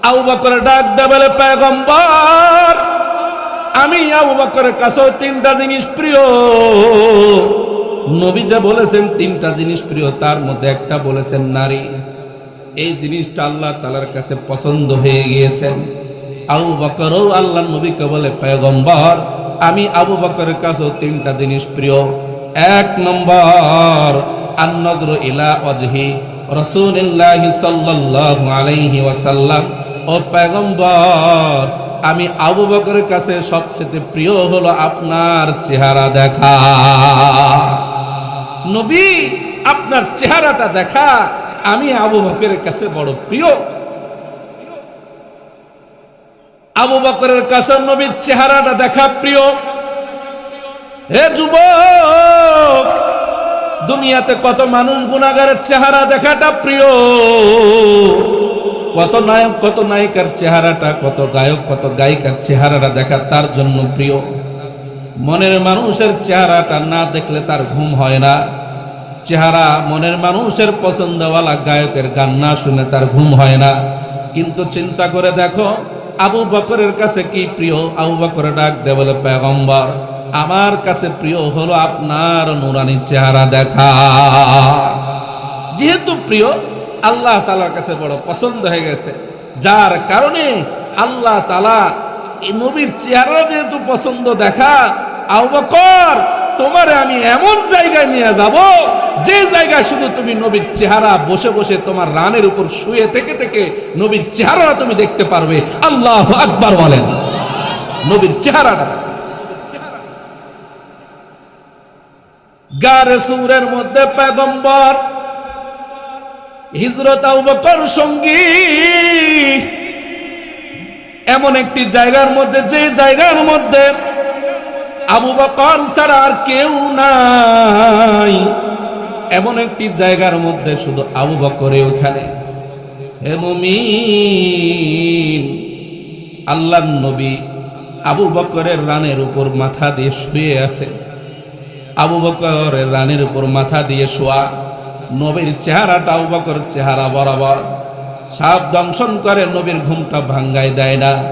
আবু বকর ডাক দেয়া বলে, পয়গম্বর, আমি আবু বকরের কাছেও তিনটা জিনিস প্রিয়। নবী যা বলেছেন তিনটা জিনিস প্রিয়, তার মধ্যে একটা বলেছেন নারী। এই জিনিসটা আল্লাহ তাআলার কাছে পছন্দ হয়ে গিয়েছেন। আবু বকরও আল্লাহ নবীকে বলে, পয়গম্বর, আমি আবু বকরের কাছেও তিনটা জিনিস প্রিয়। এক নম্বর, আন-নজরু ইলা ওয়াজহি রাসূলিল্লাহি সাল্লাল্লাহু আলাইহি ওয়াসাল্লাম। ও পয়গম্বর, আমি আবু বকরের কাছে সবচেয়ে প্রিয় হলো আপনার চেহারা দেখা। নবী, আপনার চেহারাটা দেখা আমি আবু বকরের কাছে বড় প্রিয়। আবু বকরের কাছে নবীর চেহারাটা দেখা প্রিয়। হে যুবক, দুনিয়াতে কত মানুষ গুনাহগারের চেহারা দেখাটা প্রিয়, কত নায়ক কত নায়িকার চেহারাটা, কত গায়ক কত গায়িকার চেহারাটা দেখা তার জন্য প্রিয়। মনের মানুষের চেহারাটা না দেখলে তার ঘুম হয় না। চেহারা মনের মানুষের পছন্দওয়ালা গায়কের গান না শুনে তার ঘুম হয় না। কিন্তু চিন্তা করে দেখো আবু বকরের কাছে কি প্রিয়। আবু বকর ডাক দেয়া বলে, পয়গম্বর, আমার কাছে প্রিয় হলো আপনার নুরানি চেহারা দেখা। যেহেতু প্রিয়, আল্লাহ তাআলার কাছে বড় পছন্দ হয়ে গেছে, যার কারণে আল্লাহ তাআলা এই নবীর চেহারা যেহেতু পছন্দ দেখা, আবু বকর, তোমারে আমি এমন জায়গায় নিয়ে যাব যে জায়গায় শুধু তুমি নবীর চেহারা বসে বসে তোমার রানের উপর শুয়ে থেকে থেকে নবীর চেহারাটা তুমি দেখতে পারবে। আল্লাহু আকবার বলেন। নবীর চেহারাটা গারে সূরের মধ্যে পয়গম্বর হিজরত আবু বকর সঙ্গী এমন একটি জায়গার মধ্যে, যে জায়গার মধ্যে আবু বকর ছাড়া আর কেউ নাই। এমন একটি জায়গার মধ্যে শুধু আবু বকর ওখানে। হে মুমিন, আল্লাহর নবী আবু বকরের রানের উপর মাথা দিয়ে শুয়ে আছে। আবু বকরের রানের উপর মাথা দিয়ে শোয়া। নবীর চেহারাটা আবু বকরের চেহারা বরাবর। সাপ দংশন করে, নবীর ঘুমটা ভাঙ্গায় দেয় না।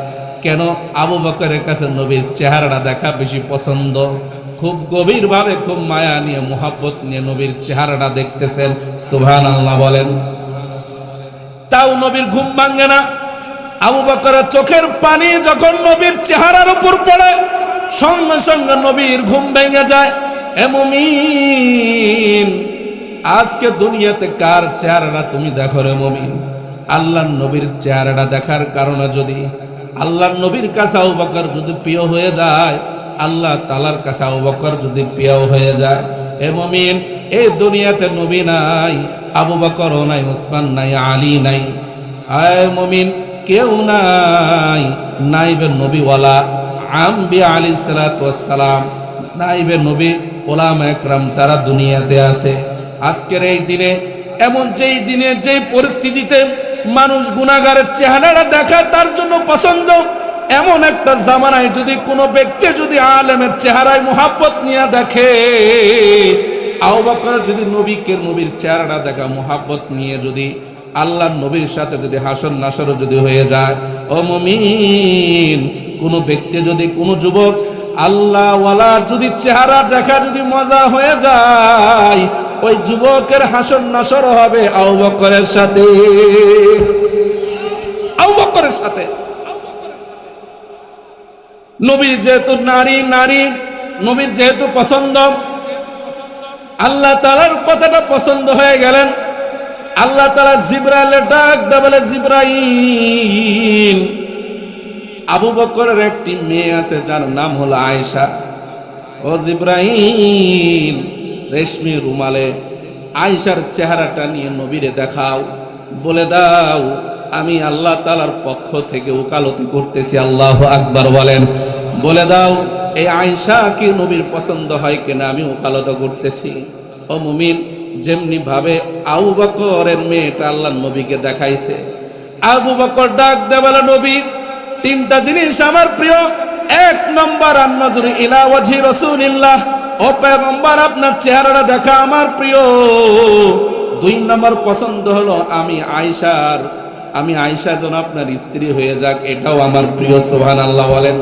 কেন? আবু বকরের কাছে নবীর চেহারাটা দেখা বেশি পছন্দ। খুব গভীরভাবে, খুব মায়া নিয়ে, মোহাব্বত নিয়ে নবীর চেহারাটা দেখতেছেন। সুবহানাল্লাহ বলেন। তাও নবীর ঘুম ভাঙ্গে না। আবু বকরের চোখের পানি যখন নবীর চেহারার উপর পড়ে, সঙ্গে সঙ্গে নবীর ঘুম ভেঙে যায়। হে মুমিন, আজকে দুনিয়াতে কার চেহারাটা তুমি দেখো রে মুমিন? আল্লাহর নবীর চেহারাটা দেখার কারণে যদি আল্লাহর নবীর কাছে আবু বকর যদি প্রিয় হয়ে যায়, আল্লাহ তাআলার কাছে আবু বকর যদি প্রিয় হয়ে যায়, হে মুমিন, এই দুনিয়াতে নবী নাই, আবু বকরও নাই, ওসমান নাই, আলী নাই। আয় মুমিন, কেউ নাই। নাইবে নবীওয়ালা আম্বিয়া আলাইহিস সালাতু ওয়াস সালাম, নাইবে নবী ওলামা একরাম, তারা দুনিয়াতে আছে। আজকের এই দিনে, এমন যেই দিনে, যেই পরিস্থিতিতে মানুষ গুনাহগারের চেহারাটা দেখা তার জন্য পছন্দ, এমন একটা জামানায় যদি কোনো ব্যক্তি যদি আলেমের চেহারায় মোহাব্বত নিয়ে দেখে, আবু বকর যদি নবীর চেহারাটা দেখা মোহাব্বত নিয়ে যদি আল্লাহর নবীর সাথে যদি হাসর নাসর যদি হয়ে যায়, ও মুমিন, কোনো ব্যক্তি যদি, কোনো যুবক আল্লাহ ওয়ালার যদি চেহারা দেখা যদি মজা হয়ে যায়, ওই যুবকের হাসর নাসর হবে আবু বকরের সাথে। আবু বকরের সাথে। নবীর যেহেতু নারী, নবীর যেহেতু পছন্দ, আল্লাহ তাআলার কথাটা পছন্দ হয়ে গেলেন। আল্লাহ তাআলা জিবরাইলের ডাক দেয়া বলে, জিবরাইল, আবু বকরের একটি মেয়ে আছে যার নাম হলো আয়েশা। ও জিবরাইল, রেশমি রুমালে আয়েশার চেহারাটা নিয়ে নবীরে দেখাও, বলে দাও আমি আল্লাহ তাআলার পক্ষ থেকে ওকালতি করতেছি। আল্লাহু আকবার বলেন। বলে দাও এই আয়েশা কি নবীর পছন্দ হয় কিনা, আমি ওকালতি করতেছি। ও মুমিন, যেমনি ভাবে আবু বকরের মেয়েটা আল্লাহর নবীকে দেখাইছে, আবু বকর ডাক দেয়া বলে, নবী, তিনটা জিনিস আমার প্রিয়। এক নম্বর, আন-নজরু ইলা ওয়াজহি রাসূলিল্লাহ, ও পয়গম্বর, আপনার চেহারাটা দেখা আমার প্রিয়। দুই নম্বর পছন্দ হলো আমি আয়েশার আমি আয়েশা যেন আপনার স্ত্রী হয়ে যাক, এটাও আমার প্রিয়। সুবহানাল্লাহ বলেন।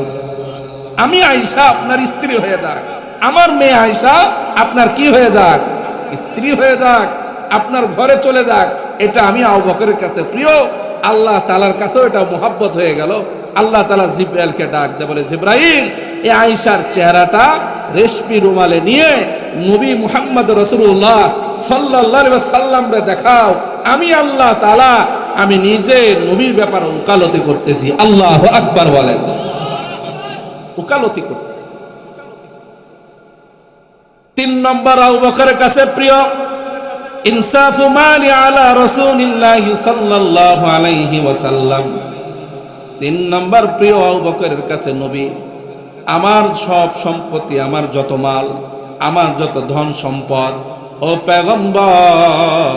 আমি আয়েশা আপনার স্ত্রী হয়ে যাক, আমার মেয়ে আয়েশা আপনার কি হয়ে যাক? স্ত্রী হয়ে যাক, আপনার ঘরে চলে যাক, এটা আমি আবু বকরের কাছে প্রিয়, আল্লাহ তাআলার কাছেও এটা মুহাব্বত হয়ে গেল। আল্লাহ তাআলা জিবরাইলকে ডাক দিয়ে বলে, জিবরাইল, এই আয়েশার চেহারাটা রেশমি রুমালে নিয়ে নবী মুহাম্মদ রাসূলুল্লাহ সাল্লাল্লাহু আলাইহি ওয়াসাল্লামকে দেখাও, আমি আল্লাহ তাআলা আমি নিজে নবীর ব্যাপারে ওকালতি করতেছি। আল্লাহু আকবার বলেন। ওকালতি করতেছি। 3 নম্বর আবু বকরের কাছে প্রিয়, ইনসাফু মালি আলা রাসূলিল্লাহি সাল্লাল্লাহু আলাইহি ওয়াসাল্লাম। 3 নম্বর প্রিয় আবু বকরের কাছে নবী, আমার সব সম্পত্তি, আমার যত মাল, আমার যত ধন সম্পদ, ও পয়গম্বর,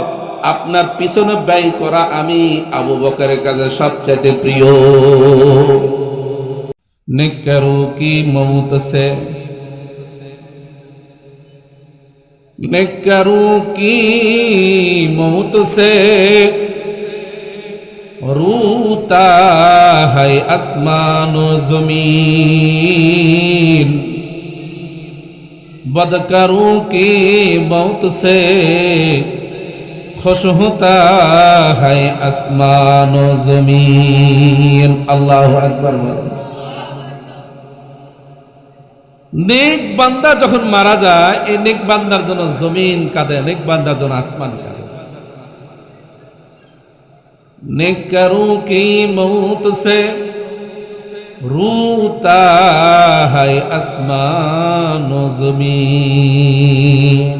আপনার পিছনে ব্যয় করা আমি আবু বকরের কাছে সবচেয়ে প্রিয়। নেককারু কি মৌত সে, नेकरू की मौत से रूता है आसमान व ज़मीन, बदकरू की मौत से खुश होता है आसमान व ज़मीन। अल्लाहु अकबर। नेक बांदा যখন মারা যায়, এই নেক বান্দার জন্য জমিন কাঁদে, নেক বান্দার জন্য আসমান কাঁদে। নেককারু কি মৌত সে রুতা है আসমান ও জমিন।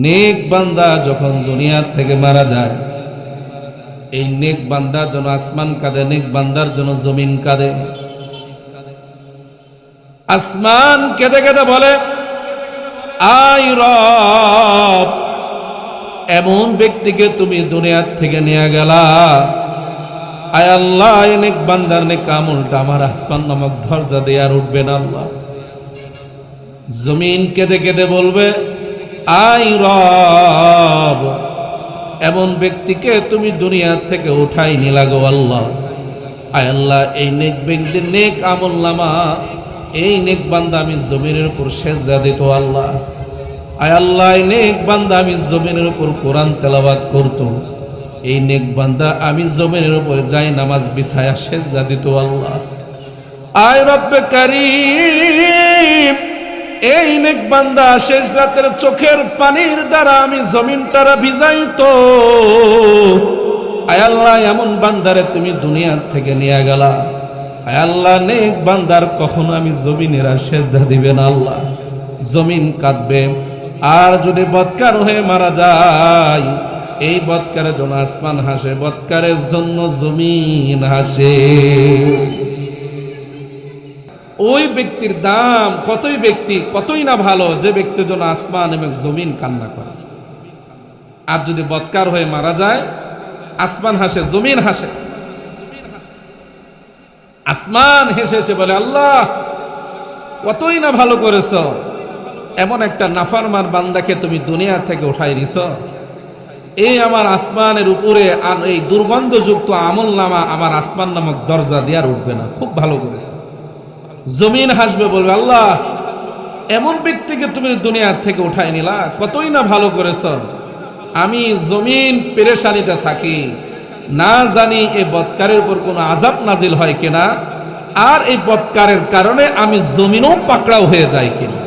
নেক বান্দা যখন দুনিয়া থেকে মারা যায়, এই নেক বান্দার জন্য আসমান কাঁদে, নেক বান্দার জন্য জমিন কাঁদে। আসমান কেঁদে কেঁদে বলে, আয় রব, এমন ব্যক্তিকে তুমি দুনিয়ার থেকে নিয়ে গেলা, আয় আল্লাহ, নেক বান্দার নেক আমলটা আমার আসমান নামক দরজা দিয়ে আর উঠবে না আল্লাহ। জমিন কেঁদে কেঁদে বলবে, আয় রব, এমন ব্যক্তিকে তুমি দুনিয়ার থেকে উঠাই নিলা গো আল্লাহ। আয় আল্লাহ, এই নেক ব্যক্তির নেক আমল নামা, এই নেক বান্দা আমি জমিনের উপর সেজদা দিত আল্লাহ। আয় আল্লাহ, এই নেক বান্দা আমি জমিনের উপর কোরআন তেলাওয়াত করত, এই নেক বান্দা আমি জমিনের উপর যাই নামাজ বিছায়া সেজদা দিত আল্লাহ। আয় রব্বে কারীম, এই নেক বান্দা শেষ রাতের চোখের পানির দ্বারা আমি জমিনটারা ভিজাইতো। আয় আল্লাহ, এমন বান্দারে তুমি দুনিয়া থেকে নিয়ে গেলা। আয় আল্লাহ, নেক বান্দার কখনো আমি জমিনের আর সেজদা দিবে না আল্লাহ, জমিন কাঁদবে। আর যদি বদকার হয়ে মারা যায়, এই বদকারের জন্য আসমান হাসে, বদকারের জন্য জমিন হাসে। ওই ব্যক্তির দাম কতই না ভালো, যে ব্যক্তির জন্য আসমান এবং জমিন কান্না করে। আর যদি বদকার হয়ে মারা যায়, আসমান হাসে, জমিন হাসে। আসমান হেসে হেসে বলে, আল্লাহ কতই না ভালো করেছ, এমন একটা নাফরমান বান্দাকে তুমি দুনিয়া থেকে উঠাই নিছ। এই আমার আসমানের উপরে এই দুর্গন্ধযুক্ত আমল নামা আমার আসমান নামক দরজা দিয়ে আর উঠবে না, খুব ভালো করেছ। জমিন হাসবে, বলবে, আল্লাহ এমন ব্যক্তিকে তুমি দুনিয়া থেকে উঠাই নিলা, কতই না ভালো করেছ। আমি জমিন পেরেশানিতে থাকি, না জানি এই বদকারের উপর কোনো আযাব নাজিল হয় কিনা, আর এই বদকারের কারণে আমি জমিনও পাকড়াও হয়ে যাই কিনা।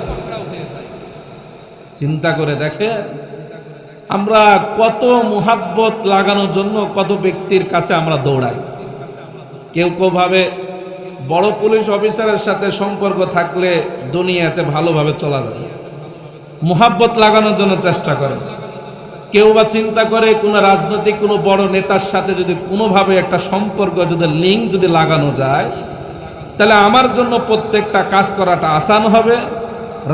চিন্তা করে দেখেন, আমরা কত মুহাব্বত লাগানোর জন্য কত ব্যক্তির কাছে আমরা দৌড়াই। কেউ কেউ ভাবে বড় পুলিশ অফিসারের সাথে সম্পর্ক থাকলে দুনিয়াতে ভালোভাবে চলা যাবে, মুহাব্বত লাগানোর জন্য চেষ্টা করে। কেউ বা চিন্তা করে কোনো রাজনৈতিক কোনো বড় নেতার সাথে যদি কোনোভাবে একটা সম্পর্ক, যদি লিঙ্ক যদি লাগানো যায়, তাহলে আমার জন্য প্রত্যেকটা কাজ করাটা আসান হবে।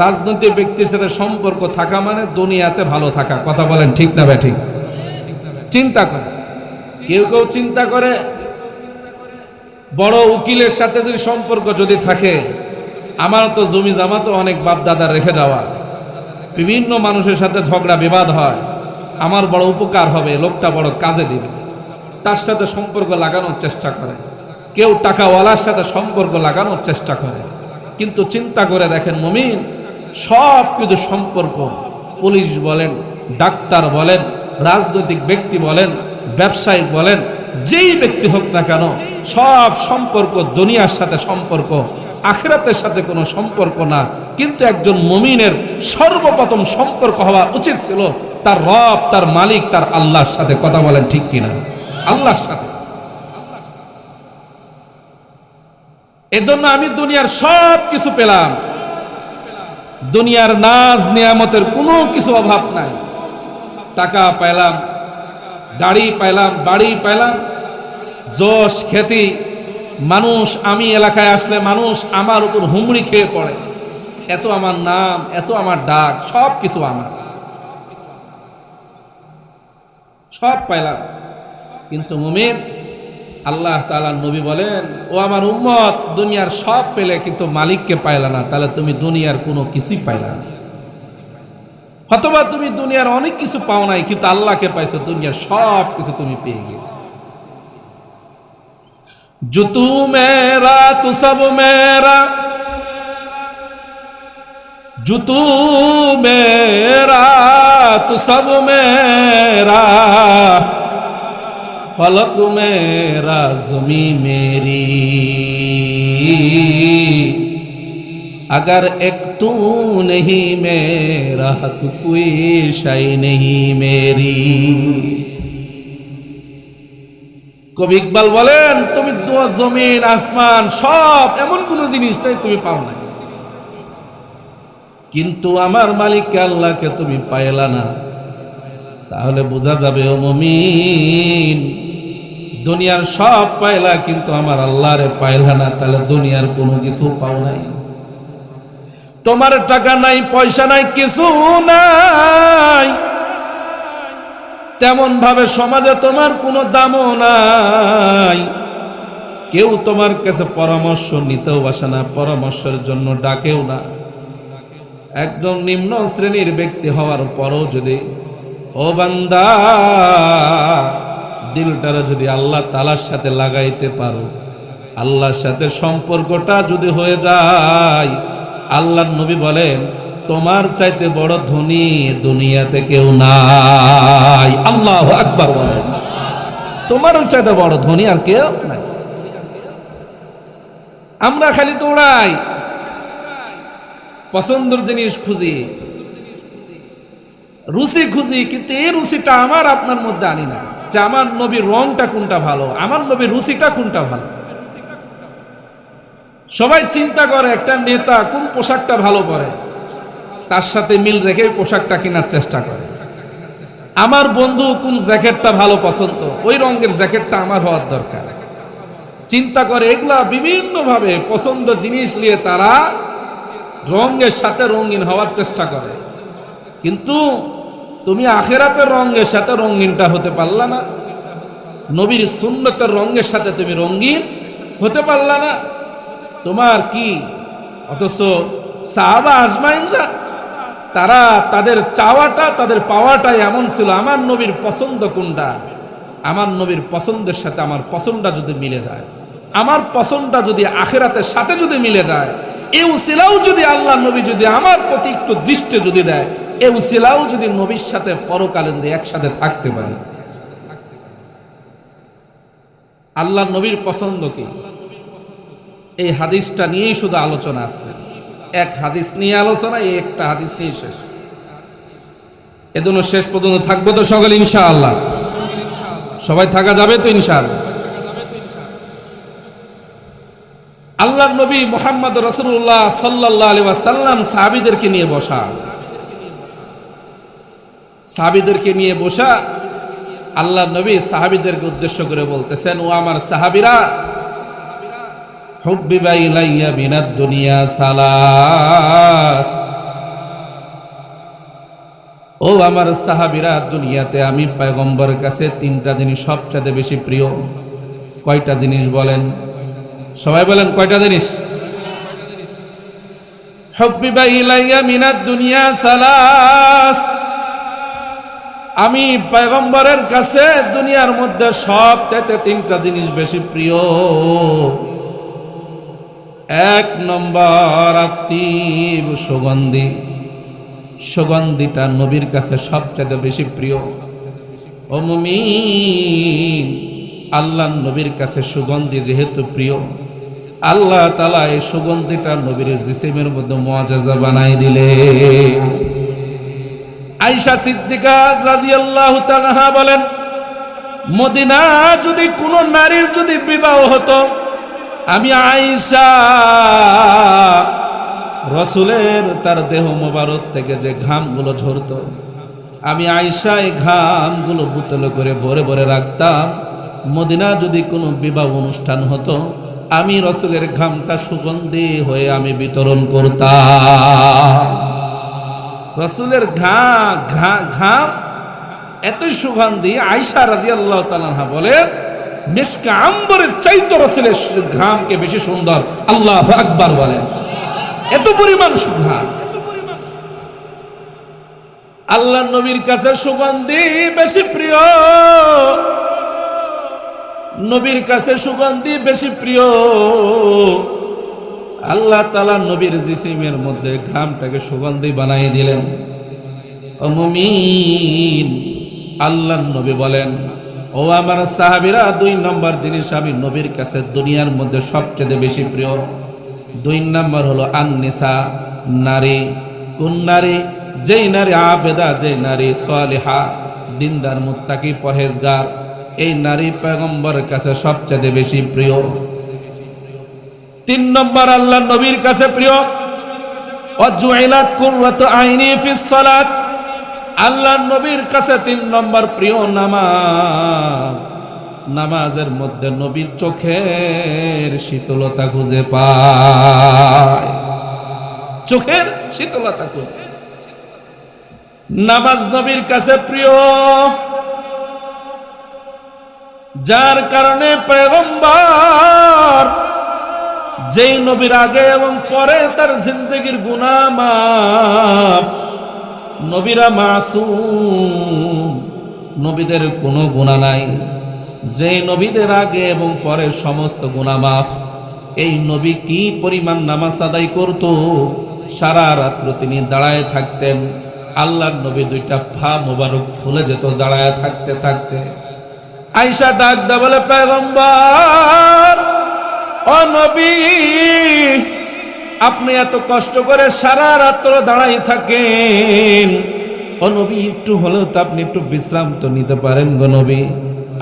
রাজনৈতিক ব্যক্তির সাথে সম্পর্ক থাকা মানে দুনিয়াতে ভালো থাকা। কথা বলেন ঠিক না ঠিক? চিন্তা করে কেউ কেউ চিন্তা করে বড় উকিলের সাথে যদি সম্পর্ক যদি থাকে, আমার তো জমি জামা তো অনেক বাপ দাদা রেখে যাওয়া, বিভিন্ন মানুষের সাথে ঝগড়া বিবাদ হয়, আমার বড় উপকার হবে, লোকটা বড় কাজে দিবে। তার সাথে সম্পর্ক লাগানোর চেষ্টা করে, কেউ টাকাওয়ালার সাথে সম্পর্ক লাগানোর চেষ্টা করে। কিন্তু চিন্তা করে দেখেন মুমিন, সব কিছু সম্পর্ক, পুলিশ বলেন, ডাক্তার বলেন, রাজনৈতিক ব্যক্তি বলেন, ব্যবসায়িক বলেন, যেই ব্যক্তি হোক না কেন, সব সম্পর্ক দুনিয়ার সাথে সম্পর্ক, আখিরাতের সাথে কোনো সম্পর্ক না। কিন্তু একজন মুমিনের সর্বপ্রথম সম্পর্ক হওয়া উচিত ছিল তার রব, তার মালিক, তার আল্লাহর সাথে। কথা বলেন ঠিক কিনা? আল্লাহর সাথে। এজন্য আমি দুনিয়ার সব কিছু পেলাম, দুনিয়ার নাজ নিয়ামতের কোনো কিছু অভাব নাই। টাকা পাইলাম, গাড়ি পাইলাম, বাড়ি পাইলাম, যশ খ্যাতি, মানুষ, আমি এলাকায় আসলে মানুষ আমার উপর হুমড়ি খেয়ে পড়ে, এত আমার নাম, এত আমার ডাক, সব কিছু আমার, সব পাইলাম। কিন্তু মুমিন, আল্লাহ তাআলার নবী বলেন, ও আমার উম্মত, দুনিয়ার সব পেলে কিন্তু মালিককে পাইলা না, তাহলে তুমি দুনিয়ার কোনো কিছুই পাইলা না। অথবা তুমি দুনিয়ার অনেক কিছু পাও নাই, কিন্তু আল্লাহকে পাইছো, দুনিয়ার সব কিছু তুমি পেয়ে গেছো। जो तू मेरा तू सब मेरा, जो तू मेरा तू सब मेरा, फलक मेरा ज़मी मेरी, अगर एक तू नहीं मेरा तो कोई शय नहीं मेरी। কবি ইকবাল বলেন, তুমি জমিন আসমান সব এমন কোনো জিনিস নাই তুমি পাও নাই, কিন্তু আমার মালিককে আল্লাহকে তুমি পাইলা না। তাহলে বোঝা যাবে ও মুমিন, দুনিয়ার সব পাইলা কিন্তু আমার আল্লাহরে পাইলা না, তাহলে দুনিয়ার কোনো কিছু পাও নাই। তোমার টাকা নাই, পয়সা নাই, কিছু নাই, তেমন ভাবে সমাজে তোমার কোনো দামও নাই, কেউ তোমার কাছে পরামর্শ নিতেও আসে না, পরামর্শের জন্য ডাকেও না। একদম নিম্ন শ্রেণীর ব্যক্তি হওয়ার পরও যদি, ও বান্দা, দিলটারে যদি আল্লাহ তাআলার সাথে লাগাইতে পারো, আল্লাহর সাথে সম্পর্কটা যদি হয়ে যায়, আল্লাহর নবী বলেন, তোমার চাইতে বড় ধনী দুনিয়াতে কেউ নাই। আল্লাহু আকবার বলেন, তোমার চাইতে বড় ধনী আর কেউ নাই। আমরা খালি দৌড়াই, পছন্দের জিনিস খুঁজি, রুচি খুঁজি, কিন্তু এই রুচিটা আমার আপনার মধ্যে আনি না, যে আমার নবীর রংটা কোনটা ভালো, আমার নবীর রুচিটা কোনটা ভালো। সবাই চিন্তা করে একটা নেতা কোন পোশাকটা ভালো পরে, তার সাথে মিল রেখে পোশাকটা কেনার চেষ্টা করে। আমার বন্ধু কোন জ্যাকেটটা ভালো পছন্দ, ওই রঙের জ্যাকেটটা আমার হওয়ার দরকার। চিন্তা করে, এগুলা বিভিন্ন ভাবে পছন্দ জিনিস নিয়ে তারা রঙের সাথে রঙিন হওয়ার চেষ্টা করে। কিন্তু তুমি আখিরাতের রঙের সাথে রঙিনটা হতে পারলা না, নবীর সুন্নতের রঙের সাথে তুমি রঙিন হতে পারলা না, তোমার কি? অথচ সাহাবা আজমাইনরা, তারা তাদের চাওয়াটা, তাদের পাওয়াটাই এমন ছিল, আমার নবীর পছন্দ কোনটা, আমার নবীর পছন্দের সাথে আমার পছন্দটা যদি মিলে যায়, আমার পছন্দটা যদি আখিরাতের সাথে যদি মিলে যায়, এই উসিলাও যদি আল্লাহ নবী যদি আমার প্রতি একটু দৃষ্টি যদি দেয়, এই উসিলাও যদি নবীর সাথে পরকালে যদি একসাথে থাকতে পারে। আল্লাহ নবীর পছন্দ কি, এই হাদিসটা নিয়েই শুধু আলোচনা আসবে। এক হাদিস নিয়ে আলোচনা, এই একটা হাদিস নিয়ে শেষ। এজন্য শেষ পর্যন্ত থাকবো তো সকলে ইনশাআল্লাহ? সবাই থাকা যাবে তো ইনশাআল্লাহ? আল্লাহর নবী মুহাম্মদ রাসূলুল্লাহ সাল্লাল্লাহু আলাইহি ওয়াসাল্লাম সাহাবীদেরকে নিয়ে বসা, সাহাবীদেরকে নিয়ে বসা, আল্লাহর নবী সাহাবীদেরকে উদ্দেশ্য করে বলতেছেন, ও আমার সাহাবীরা, হুব্বিবা ইলাইয়া মিনাদ দুনিয়া সালাস, ও আমার সাহাবীরা, দুনিয়াতে আমি পয়গম্বরের কাছে তিনটা জিনিস সবচেয়ে বেশি প্রিয়। কয়টা জিনিস বলেন? সবাই বলেন কয়টা জিনিস? হুব্বিবা ইলাইয়া মিনাদ দুনিয়া সালাস, আমি পয়গম্বরের কাছে দুনিয়ার মধ্যে সবচাইতে তিনটা জিনিস বেশি প্রিয়। এক নম্বর আত্মীব সুগন্ধি, সুগন্ধিটা নবীর কাছে সবচাইতে বেশি প্রিয়। ও মুমিন, আল্লাহর নবীর কাছে সুগন্ধি যেহেতু প্রিয়, আল্লাহ তাআলা এই সুগন্ধিটা নবীর জিসিমের মধ্যে মুআজ্জাজা বানাই দিলে। আয়েশা সিদ্দিকা রাদিয়াল্লাহু তাআলা বলেন, মদিনা যদি কোনো নারীর যদি বিবাহ হতো, আমি আয়েশা রাসূলের তার দেহ মোবারক থেকে যে ঘামগুলো ঝরতো, আমি আয়েশা এই ঘামগুলো বোতলে করে ভরে ভরে রাখতাম। মদিনা যদি কোনো বিবাহ অনুষ্ঠান হতো, আমি রাসূলের ঘামটা সুগন্ধি হয়ে আমি বিতরণ করতাম। রাসূলের ঘাম এতই সুগন্ধি, আয়েশা রাদিয়াল্লাহু তাআলা বলেন, মিশকে আম্বরের চাইতে রাসূলের ঘামকে বেশি সুন্দর। আল্লাহু আকবার বলেন। এত পরিমাণ সুঘ্রাণ। আল্লাহ নবীর কাছে সুগন্ধি বেশি প্রিয়, নবীর কাছে সুগন্ধি বেশি প্রিয়। আল্লাহ তাআলা নবীর জিসিমের মধ্যে ঘামটাকে সুগন্ধি বানাই দিলেন। ও মুমিন, আল্লাহর নবী বলেন, ও আমার সাহাবীরা, দুই নম্বর জিনিস আমি নবীর কাছে দুনিয়ার মধ্যে সবচেয়ে বেশি প্রিয়। দুই নম্বর হলো আন-নিসা, নারী। কোন নারী? যেই নারী আবেদা, যেই নারী সালেহা, দিনদার, মুত্তাকি, পরহেজগার, এই নারী পয়গম্বরের কাছে সবচেয়ে বেশি প্রিয়। তিন নম্বর আল্লাহ নবীর কাছে প্রিয়, ওয়াজুইলাত কুররাতু আইনি ফিস সালাত। আল্লাহ নবীর কাছে তিন নম্বর প্রিয় নামাজ। নামাজের মধ্যে নবীর চোখের শীতলতা খুঁজে পায়, চোখের শীতলতা খুঁজে। নামাজ নবীর কাছে প্রিয়, যার কারণে পয়গম্বর যেই নবীর আগে এবং পরে তার জিন্দেগির গুনাহ মাফ। নবীরা মাসুম, নবীদের কোনো গুনাহ নাই। যেই নবীদের আগে এবং পরে সমস্ত গুনাহ মাফ। এই নবী কি পরিমাণ নামাজ আদায় করত, সারা রাত্র তিনি দাঁড়ায় থাকতেন। আল্লাহর নবী দুইটা পা মোবারক ফুলে যেত দাঁড়ায় থাকতে থাকতে। আয়েশা ডাক দা বলে, পয়গম্বর, ও নবী, আপনি এত কষ্ট করে সারা রাত্র দাঁড়াই থাকেন, ও নবী একটু হলেও তো আপনি একটু বিশ্রাম তো নিতে পারেন গো নবী।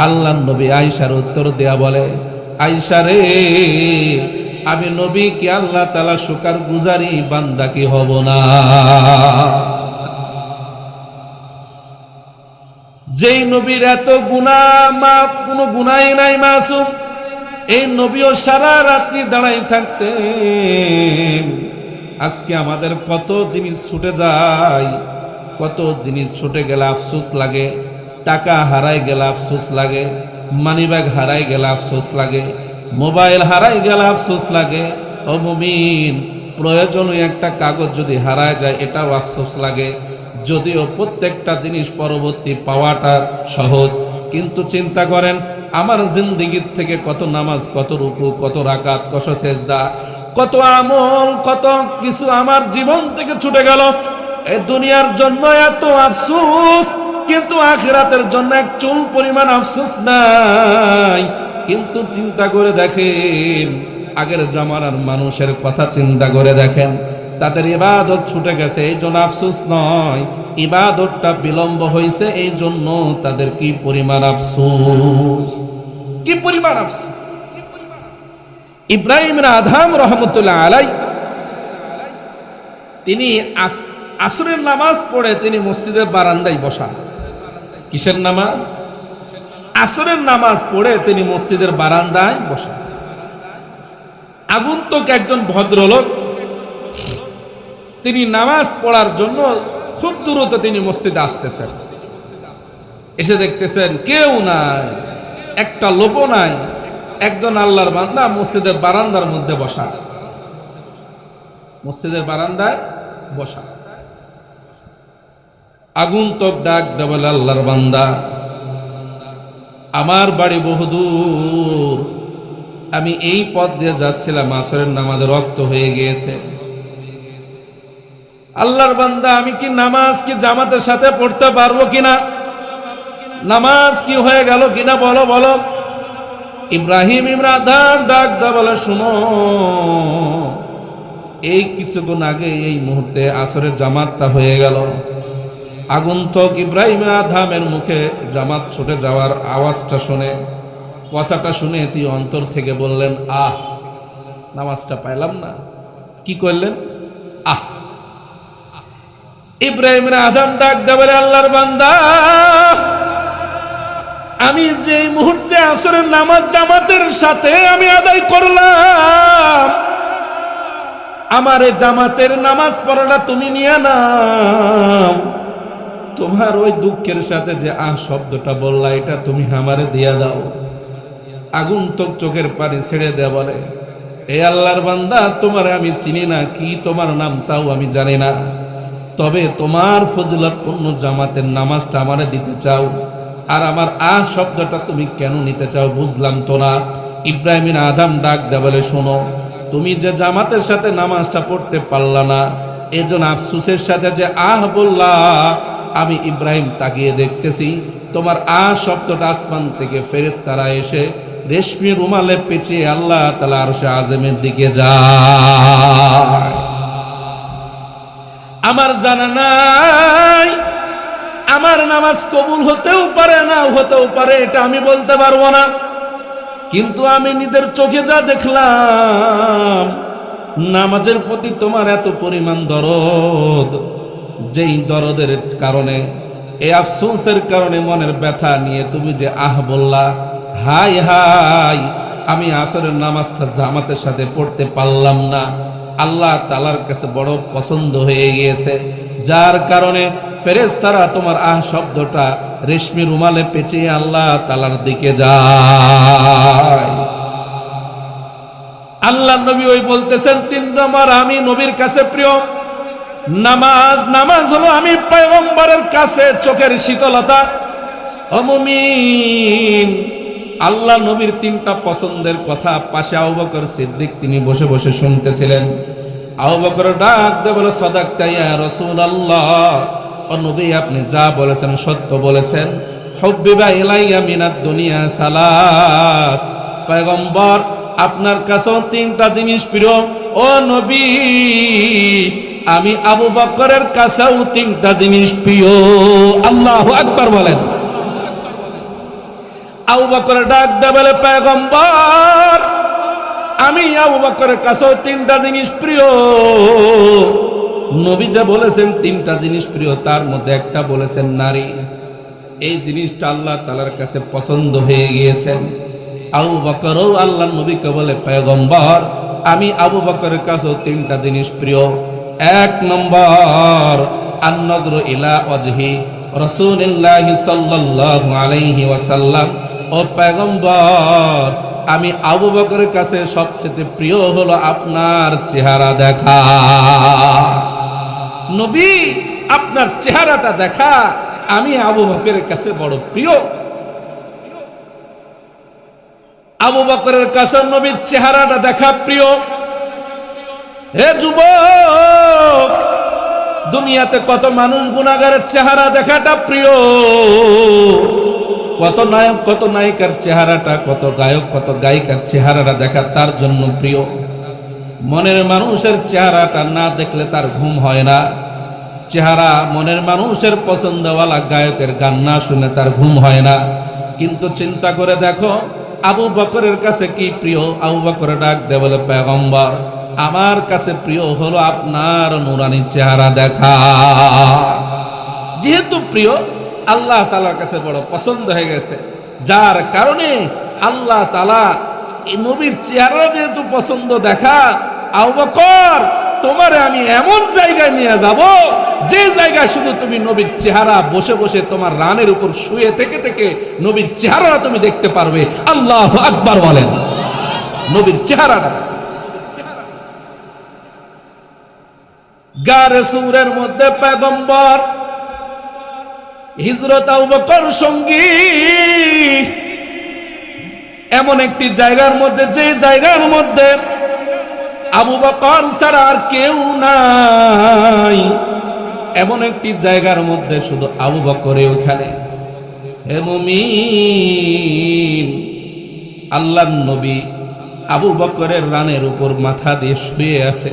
আল্লাহর নবী আয়েশার উত্তর দেয়া বলে, আয়েশা রে, আমি নবী কি আল্লাহ তাআলা শুকর গুজারি বান্দা কি হব না? যেই নবীর এত গুনাহ মাফ, কোনো গুনাহই নাই, মাসুম, এই নবীও সারা রাত্রি দাঁড়াই থাকতেন। আজকে আমাদের কত জিনিস ছুটে যায়, কত জিনিস ছুটে গেলে আফসোস লাগে। টাকা হারাই গেলে আফসোস লাগে, মানিব্যাগ হারাই গেলে আফসোস লাগে, মোবাইল হারাই গেলে আফসোস লাগে। ও মুমিন, প্রয়োজনীয় একটা কাগজ যদি হারায় যায় এটাও আফসোস লাগে। যদিও প্রত্যেকটা জিনিস পরবর্তী পাওয়াটা সহজ, কিন্তু চিন্তা করেন, আমার জিন্দেগির থেকে কত নামাজ, কত রুকু, কত রাকাত, কত সেজদা, কত আমল, কত কিছু আমার জীবন থেকে ছুটে গেল। এই দুনিয়ার জন্য এত আফসোস, কিন্তু আখিরাতের জন্য এক চুল পরিমাণ আফসোস নাই। কিন্তু চিন্তা করে দেখেন, আগের জামানার মানুষের কথা চিন্তা করে দেখেন, তাদের ইবাদত ছুটে গেছে এই জন্য আফসোস নয়, ইবাদতটা বিলম্ব হয়েছে এই জন্য তাদের কি পরিমাণ আফসোস, কি পরিমাণ আফসোস। ইব্রাহিম আদম রহমতুল্লাহ আলাই, তিনি আসরের নামাজ পড়ে তিনি মসজিদের বারান্দায় বসা। কিসের নামাজ? আসরের নামাজ পড়ে তিনি মসজিদের বারান্দায় বসা। আগন্তুক একজন ভদ্রলোক, তিনি নামাজ পড়ার জন্য খুব দ্রুত তিনি মসজিদে আসতেছেন। এসে দেখতেছেন কেউ নাই, একটা লোকও নাই, একজন আল্লাহর বান্দা মসজিদের বারান্দার মধ্যে বসা, মসজিদের বারান্দায় বসা। আগন্তুক ডাক দেয়া বলে, আল্লাহর বান্দা, আমার বাড়ি বহুদূর, আমি এই পথ দিয়ে যাচ্ছিলাম, আসরের নামাজে রক্ত হয়ে গিয়েছে। আল্লাহর বান্দা, আমি কি নামাজ কি জামাতের সাথে পড়তে পারবো কিনা, নামাজ কি হয়ে গেল কিনা, বলো বলো। ইব্রাহিম আদম ডাক দেয়া বলে, শুনো, এই কিছুক্ষণ আগে এই মুহূর্তে আসরের জামাতটা হয়ে গেল। আগন্তুক ইব্রাহিম আদমের মুখে জামাত ছুটে যাওয়ার আওয়াজটা শুনে, কথাটা শুনে তুই অন্তর থেকে বললেন, আহ, নামাজটা পাইলাম না। কি করলেন? আহ। ইব্রাহিম আদম ডাক দেয়া বলে, আল্লাহর বান্দা, আমি যে মুহূর্তে আসরের নামাজ জামাতের সাথে আমি আদায় করলাম, আমার এই জামাতের নামাজ পড়াটা তুমি নিয়ে নাও। তোমার ওই দুঃখের সাথে যে আহ শব্দটা বললা, এটা তুমি আমারে দিয়া দাও। আগন্তুক চোখের পানি ছেড়ে দেয়া বলে, এ আল্লাহর বান্দা, তোমার আমি চিনি না, কি তোমার নাম তাও আমি জানি না, তবে তোমার ফজিলতপূর্ণ জামাতের নামাজটা আমারে দিতে চাও, আর আমার আহ শব্দটা তুমি কেন নিতে চাও বুঝলাম তো না। ইব্রাহিম আদম ডাক দেয়া বলে, শোনো, তুমি যে জামাতের সাথে নামাজটা পড়তে পারলা না, এজন্য আফসোসের সাথে যে আহ বললা, আমি ইব্রাহিম তাকিয়ে দেখতেছি তোমার আহ শব্দটা আসমান থেকে ফেরেশতারা এসে রেশমি রুমালে পেঁচিয়ে আল্লাহ তাআলা আরশে আযমের দিকে যায়। আমার জানা নাই, আমার নামাজ কবুল হতেও পারে না হতেও পারে, এটা আমি বলতে পারবো না, কিন্তু আমি নিজের চোখে যা দেখলাম, নামাজের প্রতি তোমার এত পরিমাণ দরদ, যেই দরদের কারণে, এই আফসোসের কারণে, মনের ব্যথা নিয়ে তুমি যে আহ বললা, হাই হাই, আমি আসরের নামাজটা জামাতের সাথে পড়তে পারলাম না, আল্লাহ তাআলার কাছে বড় পছন্দ হয়ে গিয়েছে, যার কারণে ফেরেশতারা তোমার আহ শব্দটা রেশমি রুমালে পেঁচিয়ে আল্লাহ তাআলার দিকে যায়। আল্লাহ নবী ওই বলতেছেন, 3 নম্বর, আমি নবীর কাছে প্রিয় নামাজ, নামাজ হলো আমি পয়গম্বরের কাছে চোখের শীতলতা। ও মুমিন, আল্লাহ নবীর 3টা পছন্দের কথা পাশে আবু বকর সিদ্দিক তিনি বসে বসে শুনতেছিলেন। আবু বকর ডাক দিয়ে বলে, সাদাকতা ইয়া রাসূলুল্লাহ, ও নবী, আপনি যা বলেছেন সত্য বলেছেন। হুব্বিবা ইলাইয়া মিনাদ দুনিয়া সালাস, পয়গম্বর আপনার কাছেও 3টা জিনিস প্রিয়। ও নবী, আমি আবু বকরের কাছেও 3টা জিনিস প্রিয়। আল্লাহু আকবার বলেন। আবু বকর ডাক দিয়ে বলে, পয়গম্বর, আমি আবু বকরের কাছেও 3টা জিনিস প্রিয়। নবী যা বলেছেন 3টা জিনিস প্রিয়, তার মধ্যে একটা বলেছেন নারী। এই জিনিসটা আল্লাহ তাআলার কাছে পছন্দ হয়ে গিয়েছেন। আবু বকরও আল্লাহ নবীকে বলে, পয়গম্বর, আমি আবু বকরের কাছেও 3টা জিনিস প্রিয়। 1 নম্বর, আন-নজরু ইলা ওয়াজহি রাসূলিল্লাহ সাল্লাল্লাহু আলাইহি ওয়াসাল্লাম, ও পয়গম্বর, আমি আবু বকরের কাছে সবচেয়ে প্রিয় হলো আপনার চেহারা দেখা। নবী, আপনার চেহারাটা দেখা আমি আবু বকরের কাছে বড় প্রিয়। আবু বকরের কাছে নবীর চেহারাটা দেখা প্রিয়। হে যুবক, দুনিয়াতে কত মানুষ গুনাহগারের চেহারা দেখাটা প্রিয়, কত নায়ক কত নায়িকার চেহারাটা, কত গায়ক কত গায়িকার চেহারাটা দেখা তার জন্য প্রিয়। মনের মানুষের চেহারাটা না দেখলে তার ঘুম হয় না। চেহারা মনের মানুষের পছন্দওয়ালা গায়কের গান না শুনে তার ঘুম হয় না। কিন্তু চিন্তা করে দেখো আবু বকরের কাছে কি প্রিয়। আবু বকর ডাক দিয়ে বলে, পয়গম্বর, আমার কাছে প্রিয় হলো আপনার নুরানি চেহারা দেখা। যেহেতু প্রিয়, আল্লাহ তাআলার কাছে বড় পছন্দ হয়ে গেছে, যার কারণে আল্লাহ তাআলা এই নবীর চেহারা যেহেতু পছন্দ দেখা, আবু বকর, তোমারে আমি এমন জায়গায় নিয়ে যাব যে জায়গায় শুধু তুমি নবীর চেহারা বসে বসে তোমার রানের উপর শুয়ে থেকে থেকে নবীর চেহারা তুমি দেখতে পারবে। আল্লাহু আকবার বলেন। নবীর চেহারাটা গারে সূরের মধ্যে পয়গম্বর হিজরত আবু বকর সঙ্গী এমন একটি জায়গার মধ্যে, যে জায়গার মধ্যে আবু বকর ছাড়া আর কেউ নাই, এমন একটি জায়গার মধ্যে শুধু আবু বকরে ওখানে। হে মুমিন, আল্লাহর নবী আবু বকরের রানের উপর মাথা দিয়ে শুয়ে আছে।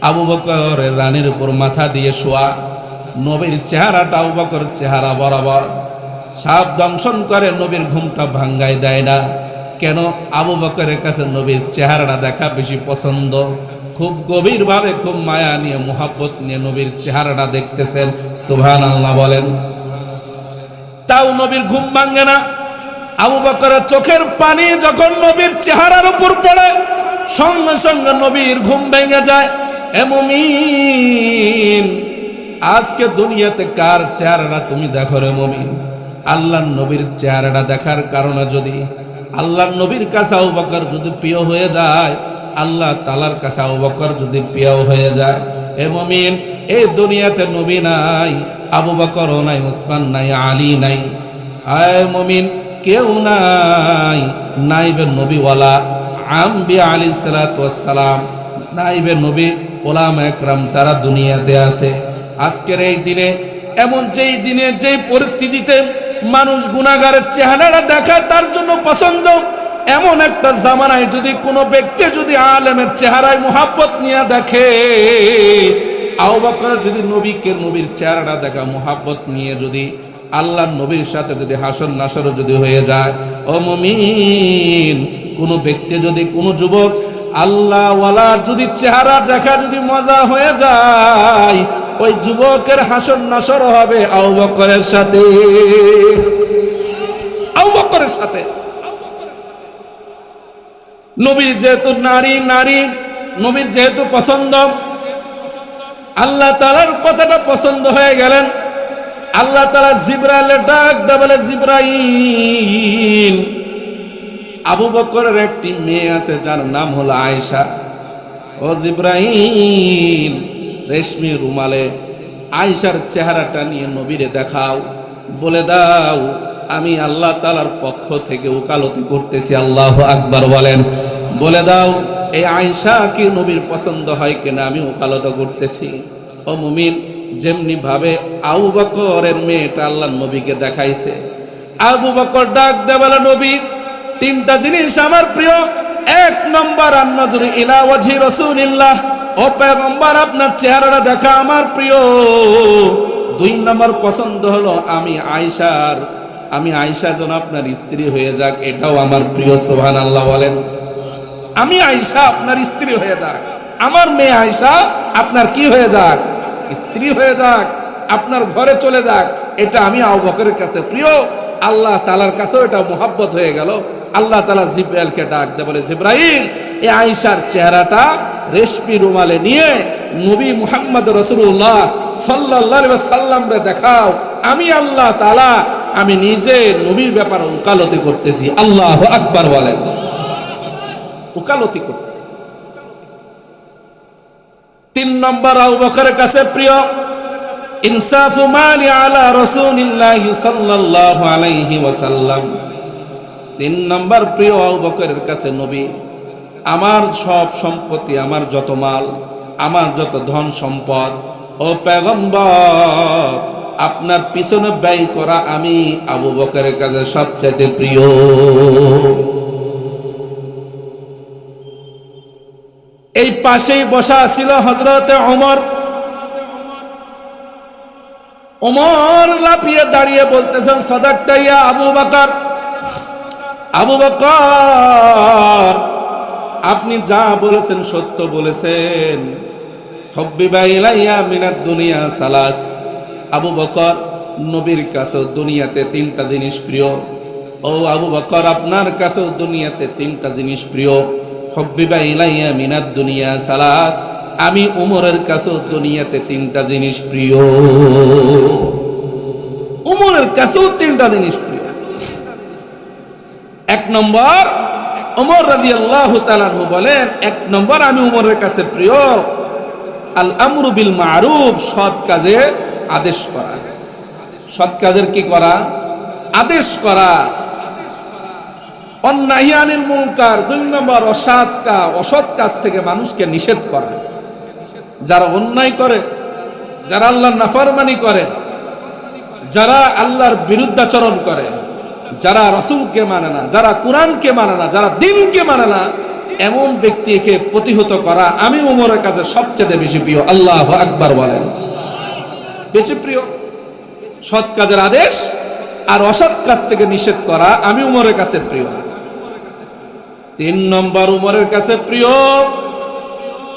আবু বকরের রানের উপর মাথা দিয়ে শোয়া। নবীর চেহারাটা আবু বকর চেহারা বরাবর, সাপ দংশন করে, নবীর ঘুমটা ভাঙ্গায় দেয় না। কেন? আবু বকরের কাছে নবীর চেহারাটা দেখা বেশি পছন্দ। খুব গভীরভাবে, খুব মায়া নিয়ে, মুহাব্বত নিয়ে নবীর চেহারাটা দেখতেছেন। সুবহানাল্লাহ বলেন। তাও নবীর ঘুম ভাঙ্গে না। আবু বকরের চোখের পানি যখন নবীর চেহারার উপর পড়ে, সঙ্গে সঙ্গে নবীর ঘুম ভেঙে যায়। হে মুমিন, আজকে দুনিয়াতে কার চেহারাটা তুমি দেখো রে মুমিন? আল্লাহর নবীর চেহারাটা দেখার কারণে যদি আল্লাহর নবীর কাছে আবু বকর যদি প্রিয় হয়ে যায়, আল্লাহ তাআলার কাছে আবু বকর যদি প্রিয় হয়ে যায়, হে মুমিন, এই দুনিয়াতে নবী নাই, আবু বকরও নাই, ওসমান নাই, আলী নাই, আয় মুমিন, কেউ নাই। নাইবে নবীওয়ালা আম্বিয়া আলাইহিস সালাতু ওয়াস সালাম, নাইবে নবী ওলামা একরাম, তারা দুনিয়াতে আছে। আজকের এই দিনে, এমন যেই দিনে, যেই পরিস্থিতিতে মানুষ গুনাহগারের চেহারাটা দেখা তার জন্য পছন্দ, এমন একটা জামানায় যদি কোনো ব্যক্তি যদি আলেমের চেহারায় মুহাব্বত নিয়ে দেখে, আবু বকর যদি নবীর চেহারাটা দেখা মুহাব্বত নিয়ে যদি আল্লাহর নবীর সাথে যদি হাসর নাসর যদি হয়ে যায়, ও মুমিন, কোনো ব্যক্তি যদি, কোনো যুবক আল্লাহ ওয়ালার যদি চেহারা দেখা যদি মজা হয়ে যায়, ওই যুবকের হাসর নাসর হবে আবু বকরের সাথে। আবু বকরের সাথে। নবীর যেহেতু নারী, নবীর যেহেতু পছন্দ, আল্লাহ তাআলার কথাটা পছন্দ হয়ে গেলেন। আল্লাহ তাআলা জিবরাইলের ডাক দিয়ে বলে, জিবরাইল, আবু বকরের একটি মেয়ে আছে যার নাম হলো আয়েশা। ও জিবরাইল, রেশমি রুমালে আয়েশার চেহারাটা নিয়ে নবীরে দেখাও, বলে দাও আমি আল্লাহ তাআলার পক্ষ থেকে ওকালতি করতেছি। আল্লাহু আকবার বলেন। বলে দাও এই আয়েশা কি নবীর পছন্দ হয় কিনা, আমি ওকালত করতেছি। ও মুমিন, যেমনি ভাবে আবু বকরের মেয়েটা আল্লাহর নবীকে দেখাইছে, আবু বকর ডাক দিয়ে বলে, নবী, তিনটা জিনিস আমার প্রিয়। এক নম্বর, আন-নজরু ইলা ওয়াজহি রাসূলিল্লাহ, ও পয়গম্বর, আপনার চেহারাটা দেখা আমার প্রিয়। দুই নম্বর পছন্দ হলো আমি আয়েশা যেন আপনার স্ত্রী হয়ে যাক, এটাও আমার প্রিয়। সুবহানাল্লাহ বলেন। আমি আয়েশা আপনার স্ত্রী হয়ে যাক, আমার মেয়ে আয়েশা আপনার কি হয়ে যাক? স্ত্রী হয়ে যাক, আপনার ঘরে চলে যাক, এটা আমি আবু বকরের কাছে প্রিয়। আল্লাহ তাআলার কাছেও এটা মুহাব্বত হয়ে গেল। আল্লাহ তাআলা জিবরাইলকে ডাক দিয়ে বলে, জিবরাইল, এই আয়েশার চেহারাটা রেশমি রুমালে নিয়ে নবী মুহাম্মদ রাসূলুল্লাহ সাল্লাল্লাহু আলাইহি ওয়াসাল্লামকে দেখাও। আমি আল্লাহ তাআলা, আমি নিজে নবীর ব্যাপারে ওকালতি করতেছি। আল্লাহু আকবার বলেন। ওকালতি করতেছি। তিন নম্বর, আবু বকরের কাছে প্রিয়, ইনসাফু মালি আলা রাসূলিল্লাহি সাল্লাল্লাহু আলাইহি ওয়াসাল্লাম। তিন নম্বর প্রিয় আবু বকরের কাছে নবী, আমার সব সম্পত্তি, আমার যত মাল, আমার যত ধন সম্পদ, ও পয়গম্বর, আপনার পিছনে ব্যয় করা আমি আবু বকরের কাছে সবচেয়ে প্রিয়। এই পাশেই বসা ছিল হযরতে ওমর। ওমর লাফিয়ে দাঁড়িয়ে বলতেছেন, সাদাকতা ইয়া আবু বকর, আবু বকর, আপনি যা বলেছেন সত্য বলেছেন। হুব্বিবা ইলাইয়া মিনাদ দুনিয়া সালাস, আবু বকর, নবীর কাছেও দুনিয়াতে তিনটা জিনিস প্রিয়। ও আবু বকর, আপনার কাছেও দুনিয়াতে তিনটা জিনিস প্রিয়। হুব্বিবা ইলাইয়া মিনাদ দুনিয়া সালাস, আমি উমরের কাছেও দুনিয়াতে তিনটা জিনিস প্রিয়। উমরের কাছেও তিনটা জিনিস প্রিয়। এক নম্বর, ওমর রাদিয়াল্লাহু তাআলা আনহু বলেন, এক নম্বর আমি উমরের কাছে প্রিয় আল আমরু বিল মারুফ, সৎ কাজে আদেশ করা। সৎ কাজের কি করা? আদেশ করা। অন্যায় আনিল মুনকার, 2 নম্বর অসৎ কাজ থেকে মানুষকে নিষেধ করা। যারা অন্যায় করে, যারা আল্লাহর নাফরমানি করে, যারা আল্লাহর বিরুদ্ধাচরণ করে, যারা রাসূলকে মানে না, যারা কোরআনকে মানে না, যারা দ্বীনকে মানে না, এমন ব্যক্তিকে প্রতিহত করা আমি উমরের কাছে সবচেয়ে বেশি প্রিয়। আল্লাহু আকবার বলেন। বেশি প্রিয় সৎ কাজের আদেশ আর অসৎ কাজ থেকে নিষেধ করা আমি উমরের কাছে প্রিয়। 3 নম্বর উমরের কাছে প্রিয়,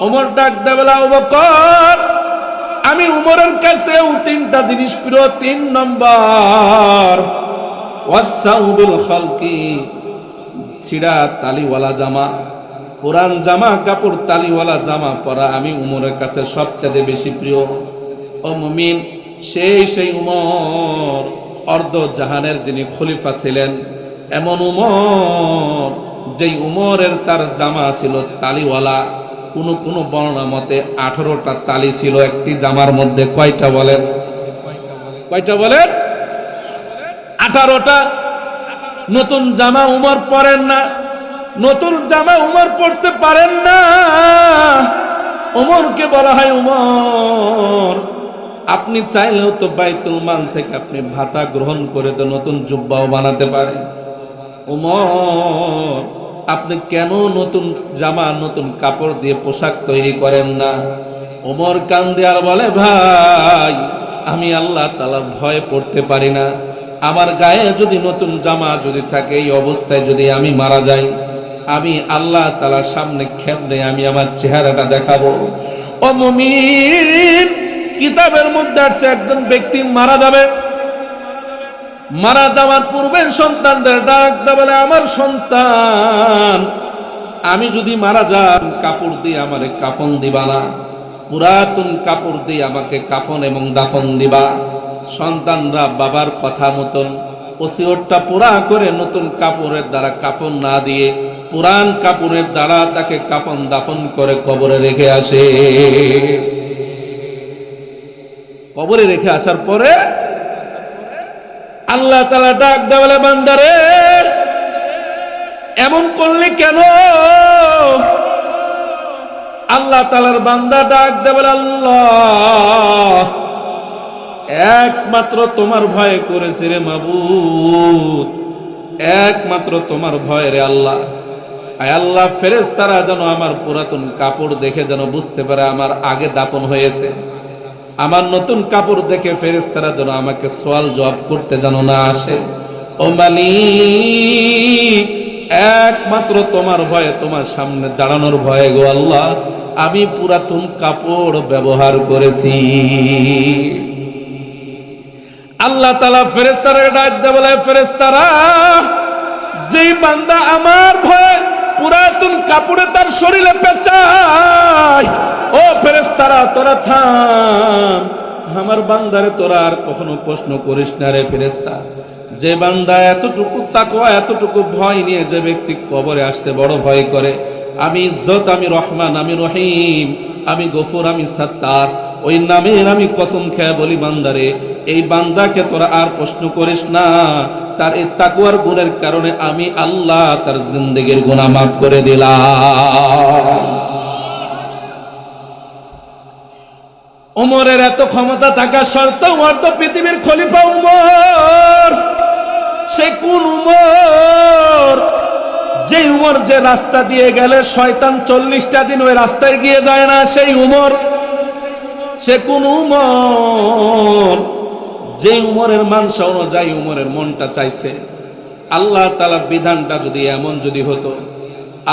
উমর ডাক দেয় বলে, আবু বকর, আমি উমরের কাছেও 3টা জিনিস প্রিয়। 3 নম্বর, ওয়াসাউবিল খালকি, ছিড়া তালিওয়ালা জামা, পুরান জামা কাপড় তালিওয়ালা জামা পরা আমি উমরের কাছে সবচেয়ে বেশি প্রিয়। ও মুমিন, সেই উমর, অর্ধ জাহানের যিনি খলিফা ছিলেন, এমন উমর যেই উমরের তার জামা ছিল তালিওয়ালা। কোন বর্ণনা মতে 18টা তালি ছিল একটি জামার মধ্যে। কয়টা বলেন? কয়টা বলেন? 18টা। নতুন জামা উমর পরেন না, নতুন জামা উমর পড়তে পারেন না। উমরকে বলা হয়, উমর আপনি চাইলেও তো বাইতুল মাল থেকে আপনি ভাতা গ্রহণ করে তো নতুন জুব্বাও বানাতে পারেন। উমর আপনি কেন নতুন জামা নতুন কাপড় দিয়ে পোশাক তৈরি করেন না? উমর কান্দে আর বলে, ভাই আমি আল্লাহ তাআলার ভয় পড়তে পারি না। আমার গায়ে যদি নতুন জামা যদি থাকে, এই অবস্থায় যদি আমি মারা যাই, আমি আল্লাহ তাআলার সামনে কেমনে আমি আমার চেহারাটা দেখাবো? ও মুমিন, কিতাবের মধ্যে আছে একজন ব্যক্তি মারা যাবে, মারা যাওয়ার পূর্বে সন্তানদের ডাক দেয় বলে, আমার সন্তান, আমি যদি মারা যাই কাপড় দিয়ে আমারে কাফন দিবা না, পুরাতন কাপড় দিয়ে আমাকে কাফন এবং দাফন দিবা। সন্তানরা বাবার কথা মতন ওসিয়তটা পুরা করে নতুন কাপড়ের দ্বারা কাফন না দিয়ে পুরান কাপড়ের দ্বারা তাকে কাফন দাফন করে কবরে রেখে আসে। কবরে রেখে আসার পরে আল্লাহ তাআলা ডাক দেয় বলে, বান্দারে এমন করলে কেন? আল্লাহ তাআলার বান্দা ডাক দেয় বলে, আল্লাহ একমাত্র তোমার ভয় করেছে রে মাবুদ, একমাত্র তোমার ভয় রে আল্লাহ। আয় আল্লাহ, ফেরেশতারা যেন আমার পুরাতন কাপড় দেখে যেন বুঝতে পারে আমার আগে দাফন হয়েছে। আমার নতুন কাপড় দেখে ফেরেশতারা যেন আমাকে সওয়াল জবাব করতে যেন না আসে। ও মালিক, একমাত্র তোমার ভয়ে, তোমার সামনে দাঁড়ানোর ভয়ে গো আল্লাহ আমি পুরাতন কাপড় ব্যবহার করেছি। আল্লাহ তাআলা ফেরেশতারা ডাক দেয় বলে, ফেরেশতারা, যেই বান্দা আমার ভয়ে পুরাতন কাপড়ে তার শরীরে পেঁচায়, ও ফেরেশতারা তোরা থাম, আমার বান্দারে তোরা আর কখনো প্রশ্ন করিস না রে ফেরেশতা। যে বান্দা এতটুকু তাকওয়া এতটুকু ভয় নিয়ে যে ব্যক্তি কবরে আসতে বড় ভয় করে, আমি ইজ্জত, আমি রহমান, আমি রহিম, আমি গফুর, আমি সাত্তার, ওই নামের আমি কসম খেয়ে বলি, বান্দারে এই বান্দাকে তোরা আর প্রশ্ন করিস না। তার এই তাকওয়ার গুণের কারণে আমি আল্লাহ তার জিন্দেগির গুনাহ মাফ করে দিলাম। উমরের এত ক্ষমতা থাকা সত্ত্বেও অর্ধ পৃথিবীর খলিফা উমর, সে কোন উমর? যে উমর যে রাস্তা দিয়ে গেলে শয়তান 40টা দিন ওই রাস্তায় গিয়ে যায় না, সেই উমর। সে কোন উমর? যে উমরের মানসা অনুযায়ী উমরের মনটা চাইছে, আল্লাহ তাআলার বিধানটা যদি এমন যদি হতো,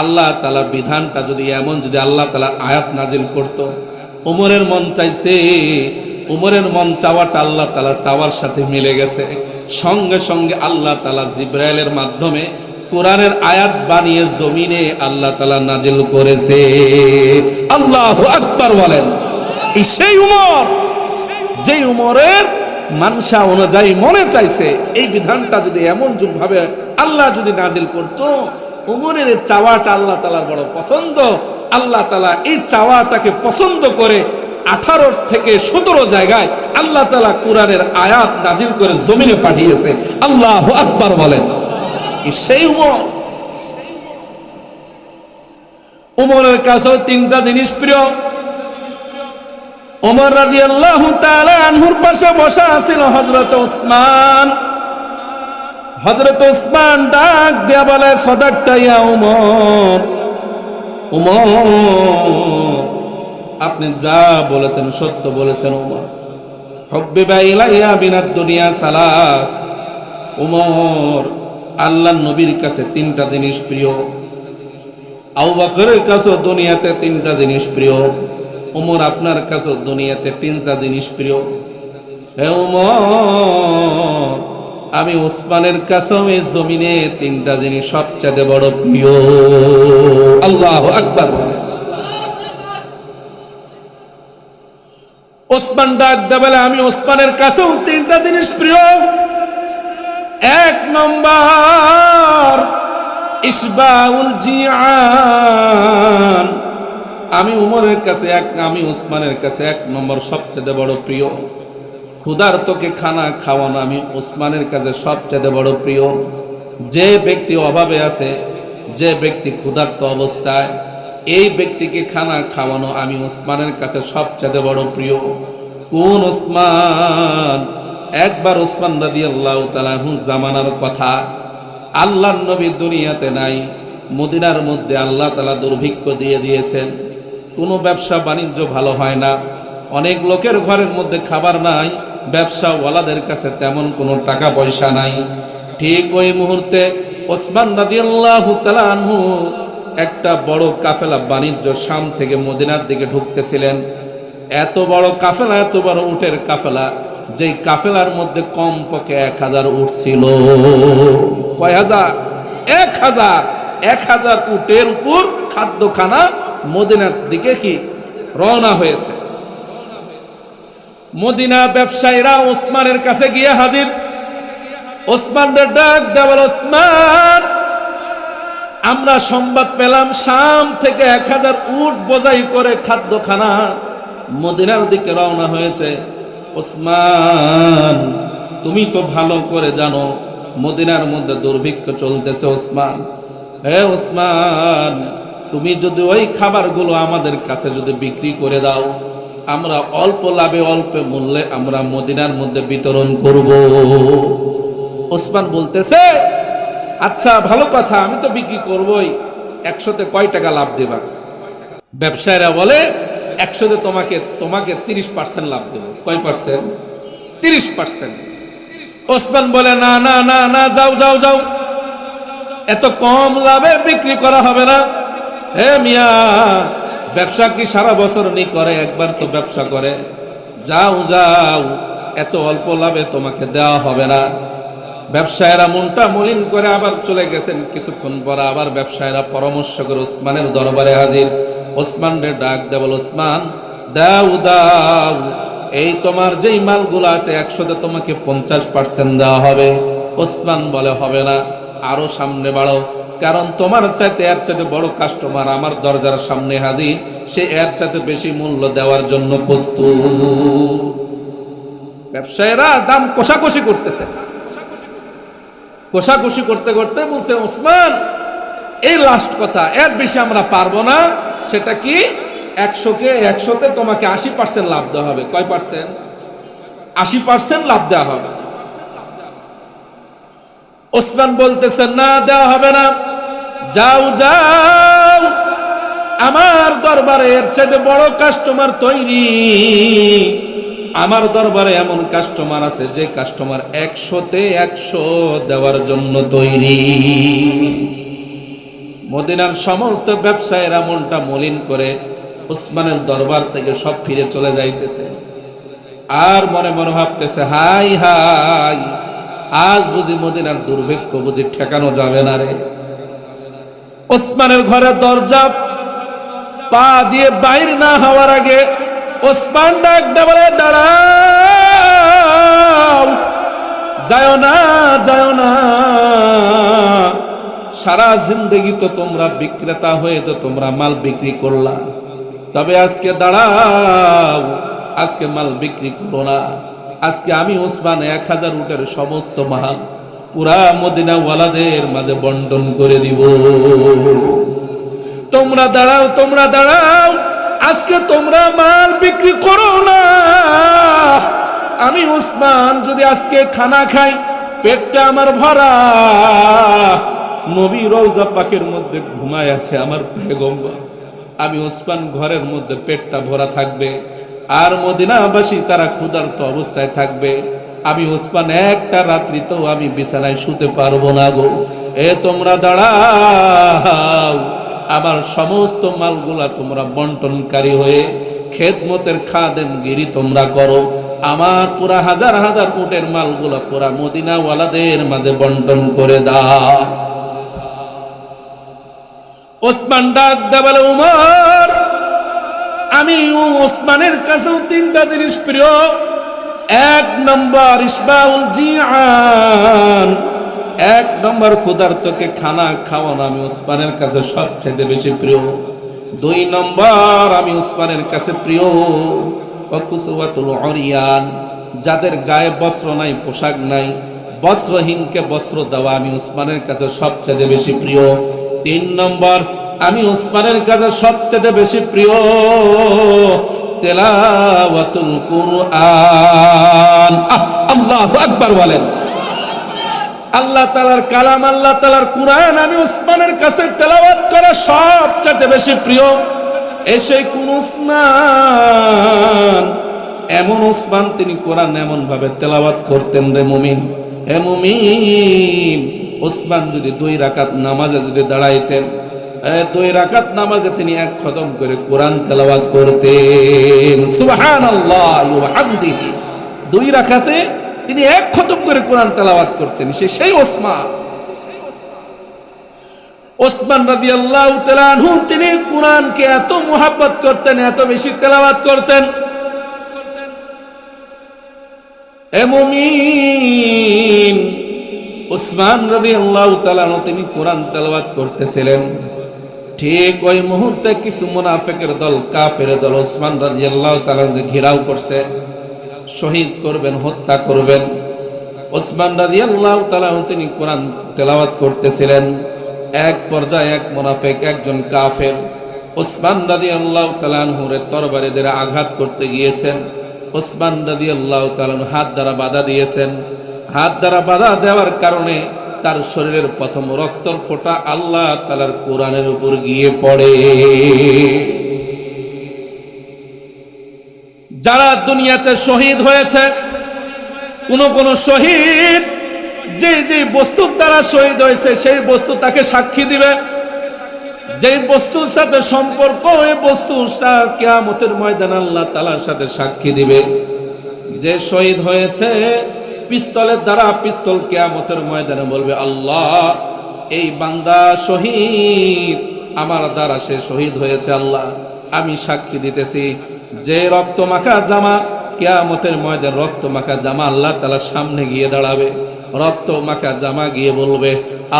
আল্লাহ তাআলার বিধানটা যদি এমন যদি আল্লাহ তাআলা আয়াত নাজিল করত, উমরের মন চাইছে, উমরের মন চাওয়াটা আল্লাহ তাআলা চাওয়ার সাথে মিলে গেছে। সঙ্গে সঙ্গে আল্লাহ তাআলা জিবরাইলের মাধ্যমে কোরআনের আয়াত বানিয়ে জমিনে আল্লাহ তাআলা নাজিল করেছে। আল্লাহু আকবার বলেন। এই সেই উমর, যে উমরের মানসা অনুযায়ী মনে চাইছে এই বিধানটা যদি এমন ভাবে আল্লাহ যদি নাজিল করত, উমরের চাওয়াটা আল্লাহ তাআলার বড় পছন্দ। আল্লাহ তাআলা এই চাওয়াটাকে পছন্দ করে 18 থেকে 17 জায়গায় আল্লাহ তাআলা কোরআনের আয়াত নাজিল করে জমিনে পাঠিয়েছে। আল্লাহু আকবার বলেন। সেই উমরের কাছেও তিনটা জিনিস প্রিয়। ওমর রাদিয়াল্লাহু তাআলা আনহুর পাশে বসা ছিল হযরত ওসমান। হযরত ওসমান ডাক দিয়া বলে, সাদাকতা ইয়া উমর, উমর আপনি যা বলেছেন সত্য বলেছেন উমর। হুব্বিবা ইলাইয়া বিনাদ দুনিয়া সালাস। উমর, আল্লাহর নবীর কাছে তিনটা জিনিস প্রিয়, আবু বকরের কাছে দুনিয়াতে তিনটা জিনিস প্রিয়, উমর আপনার কাছে দুনিয়াতে তিনটা জিনিস প্রিয়। হে উমর, আমি ওসমানের কাছেও এই জমিনে তিনটা জিনিস সবচেয়ে বড় প্রিয়। আল্লাহু আকবার। ওসমান ডাক দেয়া বলে, আমি ওসমানের কাছেও তিনটা জিনিস প্রিয়। এক নম্বর ইসবাউল জিআন। আমি উমরের কাছে আমি ওসমানের কাছে এক নম্বর সবচেয়ে বড় প্রিয়। ক্ষুধার্তকে খানা খাওয়ানো আমি ওসমানের কাছে সবচেয়ে বড় প্রিয়। যে ব্যক্তি অভাবে আছে, যে ব্যক্তি ক্ষুধার্ত অবস্থায়, এই ব্যক্তিকে খানা খাওয়ানো আমি ওসমানের কাছে সবচেয়ে বড় প্রিয়। কোন ওসমান? একবার ওসমান রাদিয়াল্লাহু তাআলা আনহু জামানার কথা, আল্লাহর নবী দুনিয়াতে নাই, মদিনার মধ্যে আল্লাহ তাআলা দুর্ভিক্ষ দিয়ে দিয়েছেন। কোনো ব্যবসা বাণিজ্য ভালো হয় না, অনেক লোকের ঘরের মধ্যে খাবার নাই, ব্যবসাওয়ালাদের কাছে তেমন কোনো টাকা পয়সা নাই। ঠিক ওই মুহূর্তে ওসমান রাদিয়াল্লাহু তাআলা আনহু একটা বড় কাফেলা বাণিজ্য শাম থেকে মদিনার দিকে ঢুকতেছিলেন। এত বড় কাফেলা, এত বড় উটের কাফেলা, যেই কাফেলার মধ্যে কমপক্ষে 1000 উট ছিল। কয় হাজার? 1000। 1000 উটের উপর খাদ্যখানা মদিনার দিকে কি রওনা হয়েছে। মদিনা ব্যবসায়ীরা ওসমানের কাছে গিয়ে হাজির। ওসমানের ডাক দেওয়াল, ওসমান, আমরা সংবাদ পেলাম শাম থেকে 1000 উট বোঝাই করে খাদ্যখানা মদিনার দিকে রওনা হয়েছে। ওসমান, তুমি তো ভালো করে জানো মদিনার মধ্যে দুর্ভিক্ষ চলতেছে। ওসমান, হে ওসমান, তুমি যদি ওই খাবারগুলো আমাদের কাছে যদি বিক্রি করে দাও, আমরা অল্প লাভে অল্প মূল্যে আমরা মদিনার মধ্যে বিতরণ করব। ওসমান বলতেছে, আচ্ছা ভালো কথা, আমি তো বিক্রি করবই, 100তে কয় টাকা লাভ দেবা? ব্যবসায়ীরা বলে 100তে তোমাকে 30% লাভ দেব। কয় পার্সেন্ট? 30%। ওসমান বলে, না না না না, যাও যাও যাও, এত কম লাভে বিক্রি করা হবে না। হে মিয়া, ব্যবসা কি সারা বছর নি করে? একবার তো ব্যবসা করে। যাও যাও, এত অল্প লাভে তোমাকে দেওয়া হবে না। ব্যবসায়ীরা মনটা মলিন করে আবার চলে গেছেন। কিছুক্ষণ পর আবার ব্যবসায়ীরা পরামর্শ করে ওসমানের দরবারে হাজির। ওসমানের ডাক দেবল, ওসমান, দাও দাও, এই তোমার যেই মালগুলো আছে 100তে তোমাকে 50% দেওয়া হবে। ওসমান বলে, হবে না, আরো সামনে বাড়ো, কারণ তোমার চাইতে এর চাইতে বড় কাস্টমার আমার দরজার সামনে হাজির, সে এর চাইতে বেশি মূল্য দেওয়ার জন্য প্রস্তুত। ব্যবসায়ীরা দাম কষাকষি করতেছে। কষাকষি করতে করতে বলছে, ওসমান, এই লাস্ট কথা, এর বেশি আমরা পারবো না। সেটা কি? 100তে তোমাকে 80% লাভ দেওয়া হবে। কয় পার্সেন্ট? 80% লাভ দেওয়া হবে। ওসমান বলতেছে, না, দেওয়া হবে না, যাও যাও, আমার দরবারে এর চাইতে বড় কাস্টমার তৈরি। আমার দরবারে এমন কাস্টমার আছে যে কাস্টমার 100তে 100 দেওয়ার জন্য তৈরি। মদিনার সমস্ত ব্যবসায়ীরা মনটা মলিন করে ওসমানের দরবার থেকে সব ফিরে চলে যাইতেছে। আর মনে মনে ভাবতেছে, হাই হাই, আজ বুঝি মদিনার দুর্ভিক্ষ বুঝি ঠেকানো যাবে না রে। ওসমানের ঘরের দরজা পা দিয়ে বাইর না হওয়ার আগে ওসমান ডাক দিয়ে বলে, দাঁড়াও, যাও না, যাও না, সারা জিন্দগি তো তোমরা বিক্রেতা হয়ে তো তোমরা মাল বিক্রি করলা, তবে আজকে দাঁড়াও, আজকে মাল বিক্রি করো না। আজকে আমি ওসমান 1000 উটের সমস্ত মাল পুরা মদিনা ওয়ালাদের মাঝে বন্টন করে দিব। তোমরা দাঁড়াও, তোমরা দাঁড়াও, আজকে তোমরা মাল বিক্রি করো না। আমি ওসমান যদি আজকে খানা খাই, পেটটা আমার ভরা, নবী রওজা পাকের মধ্যে ঘুমায় আছে আমার পয়গম্বর, আমি ওসমান ঘরের মধ্যে পেটটা ভরা থাকবে, আর মদিনাবাসী তারা ক্ষুধার্ত অবস্থায় থাকবে। আমি ওসমান একটা রাত্রিতেও আমি বিছানায় শুতে পারবো না গো। তোমরা দাঁড়াও, আমার সমস্ত মালগুলা তোমরা বন্টনকারী হয়ে খেদমতের খাদেমগিরি তোমরা করো। আমার পুরা হাজার হাজার উটের মালগুলা পুরা মদিনাওয়ালাদের মাঝে বন্টন করে দাও। ওসমান ডাক দেয়া বলে, উমর, আমি ওসমানের কাছেও 3টা জিনিস প্রিয়। 1 নম্বর ইসবাউল জিআন, 1 নম্বর ক্ষুধার্তকে খানা খাওয়ানো আমি ওসমানের কাছে সবচেয়ে বেশি প্রিয়। 2 নম্বর আমি ওসমানের কাছে প্রিয় ওয়াকুসওয়াতুল উরিয়ান, যাদের গায়ে বস্ত্র নাই, পোশাক নাই, বস্ত্রহীনকে বস্ত্র দেওয়া আমি ওসমানের কাছে সবচেয়ে বেশি প্রিয়। 3 নম্বর আমি ওসমানের কাছে সবচেয়ে বেশি প্রিয় তেলাওয়াতুল কুরআন। আল্লাহু আকবার বলেন। আল্লাহ তাআলার কালাম, আল্লাহ তাআলার কুরআন আমি ওসমানের কাছে তেলাওয়াত করা সবচেয়ে বেশি প্রিয়। সেই কোন ওসমান, এমন ওসমান, তিনি কোরআন এমন ভাবে তেলাওয়াত করতেন রে মুমিন, হে মুমিন, ওসমান যদি 2 রাকাত নামাজে যদি দাঁড়াইতেন, 2 রাকাত নামাজে তিনি 1 খতম করে কোরআন তেলাওয়াত করতেন। সুবহানাল্লাহ ওয়া বিহামদিহি। 2 রাকাতে তিনি 1 খতম করে কোরআন তেলাওয়াত করতেন। সেই ওসমান, ওসমান রাদিয়াল্লাহু তাআলা আনহু, তিনি কোরআনকে এত মুহাব্বত করতেন, এত বেশি তেলাওয়াত করতেন। হে মুমিন, ওসমান রাদিয়াল্লাহু তাআলা আনহু তিনি কোরআন তেলাওয়াত করতেছিলেন, ঠিক ওই মুহূর্তে কিছু মুনাফিকের দল, কাফের দল ওসমান রাদিয়াল্লাহু তাআলা ঘেরাও করছে, শহীদ করবেন, হত্যা করবেন। ওসমান রাদিয়াল্লাহু তাআলা তিনি কোরআন তেলাওয়াত করতেছিলেন। এক পর্যায়ে এক মুনাফিক, একজন কাফের ওসমান রাদিয়াল্লাহু তাআলা আনহুর তরবারি দিয়ে আঘাত করতে গিয়েছেন। ওসমান রাদিয়াল্লাহু তাআলা হাত দ্বারা বাধা দিয়েছেন। হাত দ্বারা বাধা দেওয়ার কারণে তার শরীরের প্রথম রক্তর ফোঁটা আল্লাহ তাআলার কোরআনের উপর গিয়ে পড়ে। যারা দুনিয়াতে শহীদ হয়েছে, কোন শহীদ যে বস্তুর দ্বারা শহীদ হয়েছে সেই বস্তু তাকে সাক্ষী দিবে। যে বস্তুর সাথে সম্পর্ক, ওই বস্তুর কিয়ামতের ময়দানে আল্লাহ তাআলার সাথে সাক্ষী দিবে। যে শহীদ হয়েছে পিস্তলের দ্বারা, পিস্তল কিয়ামতের ময়দানে বলবে, আল্লাহ, এই বান্দা শহীদ, আমার দ্বারা সে শহীদ হয়েছে, আল্লাহ আমি সাক্ষী দিতেছি। যে রক্ত মাখা জামা, কিয়ামতের ময়দানে রক্ত মাখা জামা আল্লাহ তাআলার সামনে গিয়ে দাঁড়াবে। রক্ত মাখা জামা গিয়ে বলবে,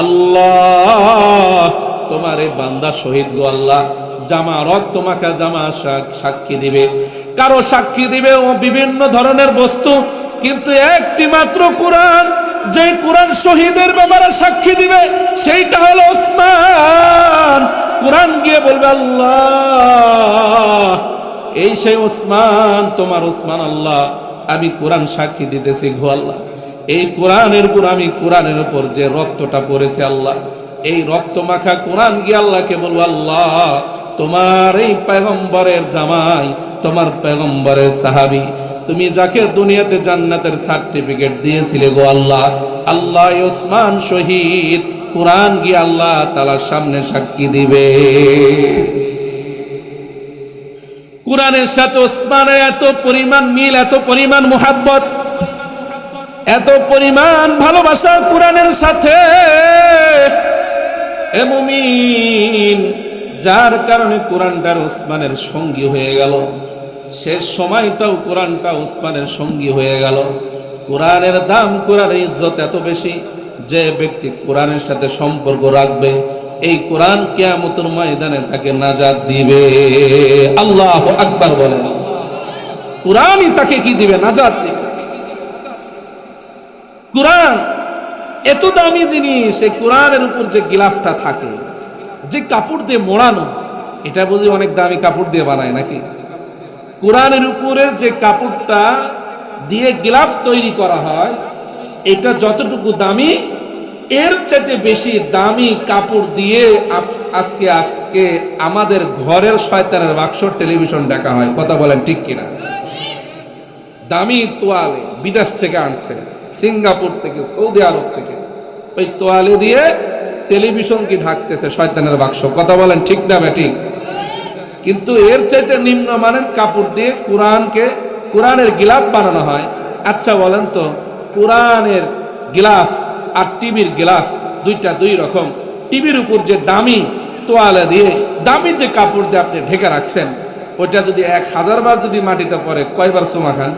আল্লাহ, তোমার এই বান্দা শহীদ গো আল্লাহ। জামা, রক্ত মাখা জামা সাক্ষী দিবে। কারো সাক্ষী দিবে ও বিভিন্ন ধরনের বস্তু, কিন্তু একটি মাত্র কোরআন, যে কোরআন শহীদের ব্যাপারে সাক্ষী দিবে, সেইটা হলো ওসমান। কোরআন গিয়ে বলবে, আল্লাহ, এই সেই ওসমান, তোমার ওসমান, আল্লাহ আমি কোরআন সাক্ষী দিতেছি গো আল্লাহ। এই কোরআনের উপর, আমি কোরআনের উপর যে রক্তটা পড়েছে আল্লাহ, এই রক্ত মাখা কোরআন গিয়ে আল্লাহকে বলবো, আল্লাহ, তোমার এই পয়গম্বরের জামাই, তোমার পয়গম্বরের সাহাবী, তুমি যাকে দুনিয়াতে জান্নাতের সার্টিফিকেট দিয়েছিলে গো আল্লাহ, আল্লাহ ওসমান শহীদ। কোরআন গিয়ে আল্লাহ তাআলার সামনে সাক্ষী দিবে। কোরআনের সাথে ওসমানের এত পরিমাণ মিল, এত পরিমাণ মুহাব্বত, এত পরিমাণ ভালোবাসা কোরআনের সাথে, হে মুমিন, যার কারণে কোরআনটার ওসমানের সঙ্গী হয়ে গেল। শেষ সময়টাও কোরআনটা ওসমানের সঙ্গী হয়ে গেল। কোরআনের দাম, কোরআনের ইজ্জত এত বেশি, যে ব্যক্তি কোরআনের সাথে সম্পর্ক রাখবে, এই কোরআন কিয়ামতের ময়দানে তাকে নাজাত দিবে। আল্লাহু আকবার বলেন। কোরআনই তাকে কি দিবে? নাজাত দিবে। কোরআন এত দামি জিনিস, এই কোরআনের উপর যে গিলাফটা থাকে, যে কাপড় দিয়ে মোড়ানো, এটা বুঝি অনেক দামি কাপড় দিয়ে বানায় নাকি? কোরআনের উপরের যে কাপড়টা দিয়ে গিলাফ তৈরি করা হয়, এটা যতটুকু দামি, এর চাইতে বেশি দামি কাপড় দিয়ে আজকে আজকে আমাদের ঘরের শয়তানের বাক্স টেলিভিশন দেখা হয়। কথা বলেন ঠিক কিনা? দামি তোয়ালে বিদেশ থেকে আনছে, সিঙ্গাপুর থেকে, সৌদি আরব থেকে, ওই তোয়ালে দিয়ে টেলিভিশন কি ঢাকতেছে শয়তানের বাক্স। কথা বলেন ঠিক না বেঠিক? কিন্তু এর চাইতে নিম্নমানের কাপড় দিয়ে কোরআনের গিলাফ বানানো হয়। আচ্ছা বলেন তো, কোরআনের গিলাফ আর টিভির গিলাফ দুইটা দুই রকম। টিভির উপর যে দামি তোয়ালে দিয়ে, দামি যে কাপড় দিয়ে আপনি ঢেকে রাখছেন, ওইটা যদি 1000 বার যদি মাটিতে পড়ে, কয়বার চুমা খান?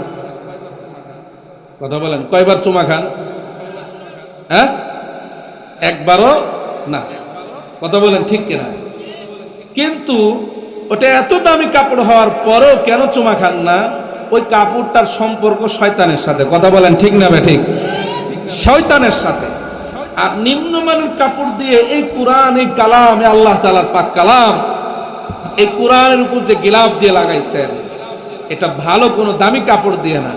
কথা বলেন, কয়বার চুমা খান? হ্যাঁ, একবারও না। কথা বলেন ঠিক কিনা? কিন্তু ওটা এত দামি কাপড় হওয়ার পরেও কেন চুমা খান না? ওই কাপড়টার সম্পর্ক শয়তানের সাথে। কথা বলেন ঠিক না ঠিক? শয়তানের সাথে। আর নিম্নমানের কাপড় দিয়ে এই কোরআন, এই কালাম, আল্লাহ তাআলার পাক কালাম, এই কোরআনের উপর যে গিলাফ দিয়ে লাগাইছেন, এটা ভালো কোনো দামি কাপড় দিয়ে না।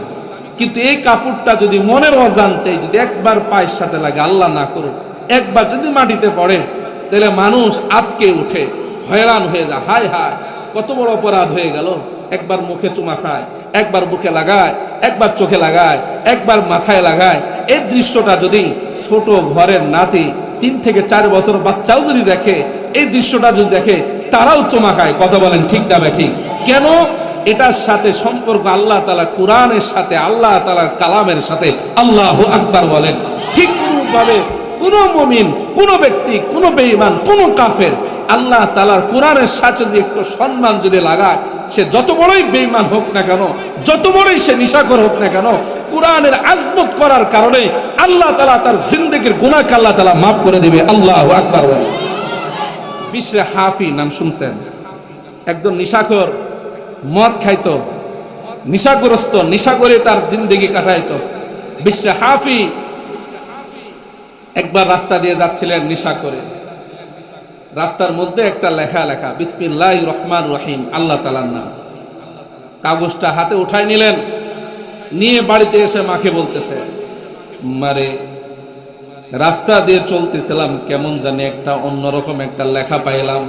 কিন্তু এই কাপড়টা যদি মনের অজান্তেই যদি একবার পায়ের সাথে লাগে, আল্লাহ না করুক, একবার যদি মাটিতে পড়ে, তাহলে মানুষ আটকে উঠে, হয়রান হয়ে যায়। হায় হায়, কত বড় অপরাধ হয়ে গেল। একবার মুখে চুমা খায়, একবার বুকে লাগায়, একবার চোখে লাগায়, একবার মাথায় লাগায়। এই দৃশ্যটা যদি ছোট ঘরের নাতি 3 থেকে 4 বছর বাচ্চাও যদি দেখে, এই দৃশ্যটা যদি দেখে, তারাও চুমা খায়। কথা বলেন ঠিক না ঠিক? কেন? এটার সাথে সম্পর্ক আল্লাহ তাআলা কোরআনের সাথে, আল্লাহ তাআলার কালামের সাথে। আল্লাহু আকবার বলেন। ঠিক ভাবে কোন মুমিন, কোন ব্যক্তি, কোন বেঈমান, কোন কাফের আল্লাহ তাআলার কোরআনের সাথে যে একটু সম্মান যদি লাগায়, সে যত বড়ই বেঈমান হোক না কেন, যত বড়ই সে নিশাখোর হোক না কেন, কোরআনের আজমত করার কারণে আল্লাহ তাআলা তার জিন্দেগীর গুনাহকে আল্লাহ তাআলা মাফ করে দিবে। আল্লাহু আকবার বলেন। বিশরে হাফি নাম শুনছেন? একজন নিশাখোর, মদ খাইতো, নিশাগ্রস্ত, নিশা করে তার জিন্দেগি কাটাইতো। বিশরে হাফি একবার রাস্তা দিয়ে যাচ্ছিলেন নিশা করে। রাস্তার মধ্যে একটা লেখা বিসমিল্লাহির রহমানির রহিম, আল্লাহ তাআলার নাম। কাগজটা হাতে উঠায় নিলেন, নিয়ে বাড়িতে এসে মাকে বলতেছে, মারে, রাস্তা দিয়ে চলতেছিলাম, কেমন জানি একটা অন্যরকম একটা লেখা পাইলাম।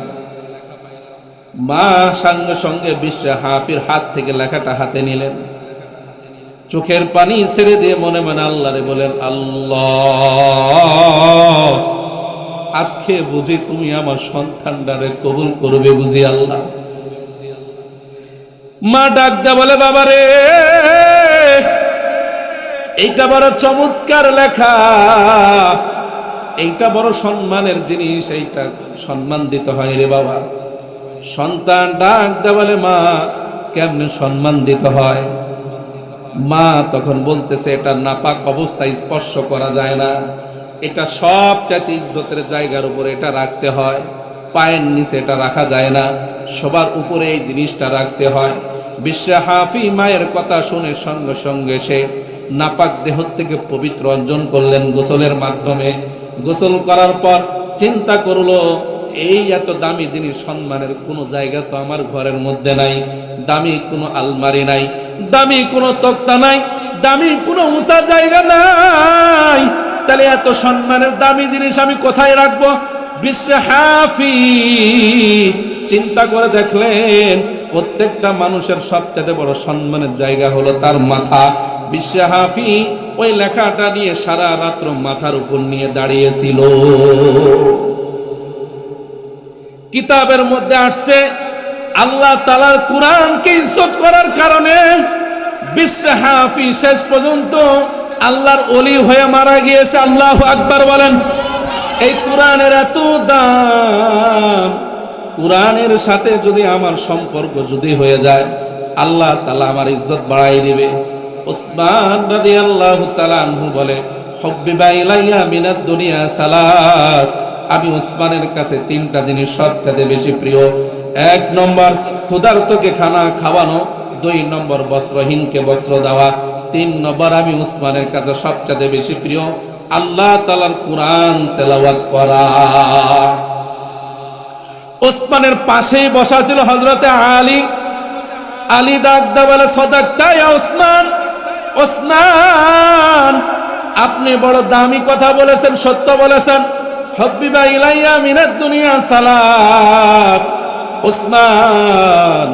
মা সঙ্গে সঙ্গে বিশরে হাফির হাত থেকে লেখাটা হাতে নিলেন, চোখের পানি ছেড়ে দিয়ে মনে মনে আল্লাহরে বলেন, আল্লাহ, আজকে বুঝি তুমি আমার সন্তানটারে কবুল করবে বুঝি আল্লাহ। মা ডাক দা বলে, বাবারে, এইটা বড় চমৎকার লেখা, এইটা বড় সম্মানের জিনিস, এইটা সম্মান দিতে হয় রে বাবা। সন্তান ডাক দা বলে, মা, কেমনে সম্মান দিতে হয়? মা তখন বলতেছে, এটা নাপাক অবস্থায় স্পর্শ করা যায় না, এটা সবচাইতে ইজ্জতের জায়গার উপরে এটা রাখতে হয়, পায়ের নিচে এটা রাখা যায় না, সবার উপরে এই জিনিসটা রাখতে হয়। বিশরে হাফি মায়ের কথা শুনে সঙ্গে সঙ্গে সে নাপাক দেহ থেকে পবিত্র অর্জন করলেন গোসলের মাধ্যমে। গোসল করার পর চিন্তা করলো, এই এত দামি জিনিস, সম্মানের কোনো জায়গা তো আমার ঘরের মধ্যে নাই, দামি কোনো আলমারি নাই, দামি কোনো তক্তা নাই, দামি কোনো উঁচা জায়গা নাই, তাহলে এত সম্মানের দামি জিনিস আমি কোথায় রাখবো? বিশরে হাফি চিন্তা করে দেখলেন, প্রত্যেকটা মানুষের সবচেয়ে বড় সম্মানের জায়গা হলো তার মাথা। বিশরে হাফি ওই লেখাটা নিয়ে সারা রাত্র মাথার উপর নিয়ে দাঁড়িয়েছিল। কিতাবের মধ্যে আসছে, আল্লাহ তাআলার কোরআনকে ইজ্জত করার কারণে বিশরে হাফি শেষ পর্যন্ত আল্লাহর ওলি হয়ে মারা গিয়েছে। আল্লাহু আকবার বলেন। এই কোরআনের এত দাম, কোরআনের সাথে যদি আমার সম্পর্ক যদি হয়ে যায়, আল্লাহ তাআলা আমার ইজ্জত বাড়াই দিবে। উসমান রাদিয়াল্লাহু তাআলা আনহু বলে, হুব্বিবা ইলাইয়া মিনাদ দুনিয়া সালাস, আমি উসমানের কাছে তিনটা জিনিস সবচেয়ে বেশি প্রিয়। 1 নম্বর ক্ষুধার্তকে খানা খাওয়ানো, 2 নম্বর বস্ত্রহীনকে বস্ত্র দেওয়া, 3 নম্বর আমি উসমানের কাছে সবচেয়ে বেশি প্রিয় আল্লাহ তাআলার কুরআন তেলাওয়াত করা। উসমানের পাশেই বসা ছিল হযরতে আলী। আলী ডাক দা বলে, সাদাকতা ইয়া উসমান, উসমান আপনি বড় দামি কথা বলেছেন, সত্য বলেছেন। হাবিবা ইলাইয়া মিনাদ দুনিয়া সালাস, উসমান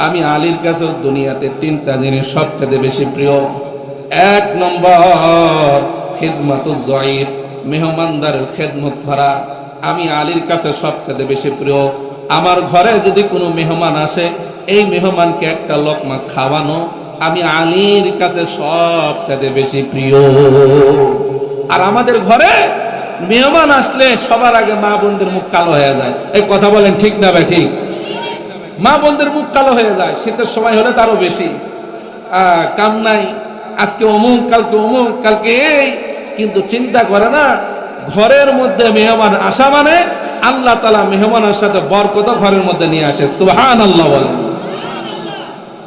আমি আলীর কাছে দুনিয়াতে 3টা জিনিস সবচেয়ে বেশি প্রিয়। 1 নম্বর খিদমাতুজ যায়িফ, মেহমানদারের খেদমত করা আমি আলীর কাছে সবচেয়ে বেশি প্রিয়। আমার ঘরে যদি কোনো মেহমান আসে, এই মেহমানকে একটা লোকমা খাওয়ানো আমি আলীর কাছে সবচেয়ে বেশি প্রিয়। আর আমাদের ঘরে মেহমান আসলে সবার আগে মা বোনদের মুখ কালো হয়ে যায়। এই কথা বলেন ঠিক না ভাই? ঠিক। মা বোনদের মুখ কালো হয়ে যায়, শীতের সময় হলে তারও বেশি। কাম নাই, আজকে অমুক, কালকে অমুক, কালকে এই, কিন্তু চিন্তা করে না ঘরের মধ্যে মেহমান আসা মানে আল্লাহ তাআলা মেহমানের সাথে বরকত ঘরের মধ্যে নিয়ে আসে। সুবহানাল্লাহ বলেন,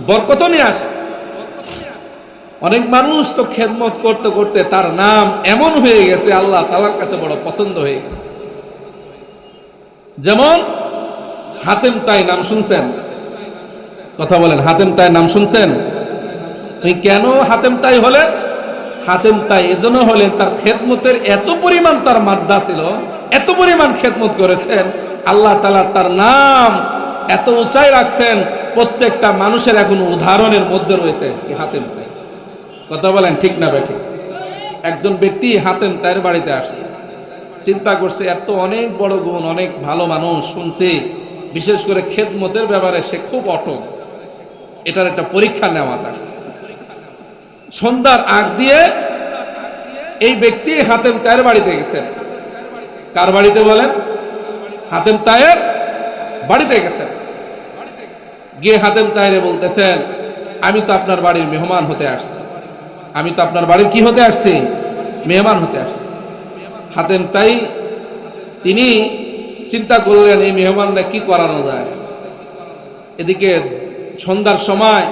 বরকত নিয়ে আসে। অনেক মানুষ তো খেদমত করতে করতে তার নাম এমন হয়ে গেছে আল্লাহ তাআলার কাছে বড় পছন্দ হয়ে গেছে। যেমন হাতেম তাই, নাম শুনছেন? কথা বলেন, হাতেম তাই নাম শুনছেন? তুমি কেন হাতেম তাই হলে? হাতেম তাই এজন্য হলেন তার খেদমতের এত পরিমাণ তার মাদ্দা ছিল, এত পরিমাণ খেদমত করেছেন, আল্লাহ তাআলা তার নাম এত উঁচাই রাখছেন, প্রত্যেকটা মানুষের এখন উদাহরণের মধ্যে রয়েছে কি হাতেম তাই। কথা বলেন ঠিক না বেঠি? একজন ব্যক্তি হাতেম তাইয়ের বাড়িতে আসছে, চিন্তা করছে এত অনেক বড় গুণ, অনেক ভালো মানুষ, শুনছি বিশেষ করে খেদমতের ব্যাপারে সে খুব অটল, এটার একটা পরীক্ষা নেওয়া যায়। সন্ধ্যার আগ দিয়ে এই ব্যক্তি হাতেম তাইয়ের বাড়িতে গেছেন। কার বাড়িতে বলেন? হাতেম তাইয়ের বাড়িতে গেছেন। গিয়ে হাতেম তাইরে বলতেছেন, আমি তো আপনার বাড়ির মেহমান হতে আসছি, আমি তো আপনার বাড়ির কি হতে আসছি? মেহমান হতে আসছি। হাতেম তাই তিনি চিন্তা করলেন এই মেহমানরা কি করানো যায়। এদিকে সন্ধ্যার সময়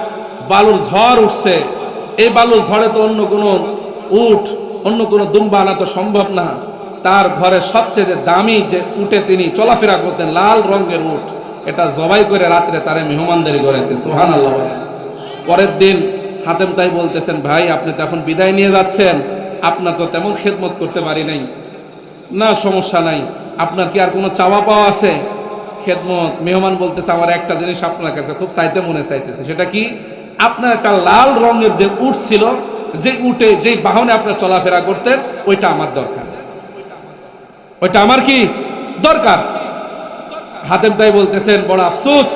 বালুর ঝড় উঠছে, এই বালুর ঝড়ে তো অন্য কোনো দুম্বা আনা তো সম্ভব না। তার ঘরে সবচেয়ে দামি যে উটে তিনি চলাফেরা করতেন, লাল রঙের উট, এটা জবাই করে রাত্রে তারে মেহমানদারি করেছে। সুবহানাল্লাহ। পরের দিন হাতেম তাই বলতেছেন, ভাই আপনি তো এখন বিদায় নিয়ে যাচ্ছেন, আপনার তো তেমন খেদমত করতে পারি নাই। না সমস্যা নাই, আপনার কি আর কোনো চাওয়া পাওয়া আছে? খেদমত। মেহমান বলতেছে, আমার একটা জিনিস আপনার কাছে খুব চাইতে মনে চাইতেছে। সেটা কি? আপনার একটা লাল রঙের যে উট ছিল, যে উটে যে বাহনে আপনার চলাফেরা করতেন, ওইটা আমার দরকার। ওইটা আমার কি দরকার? হাতেম তাই বলতেছেন, বড় আফসোস,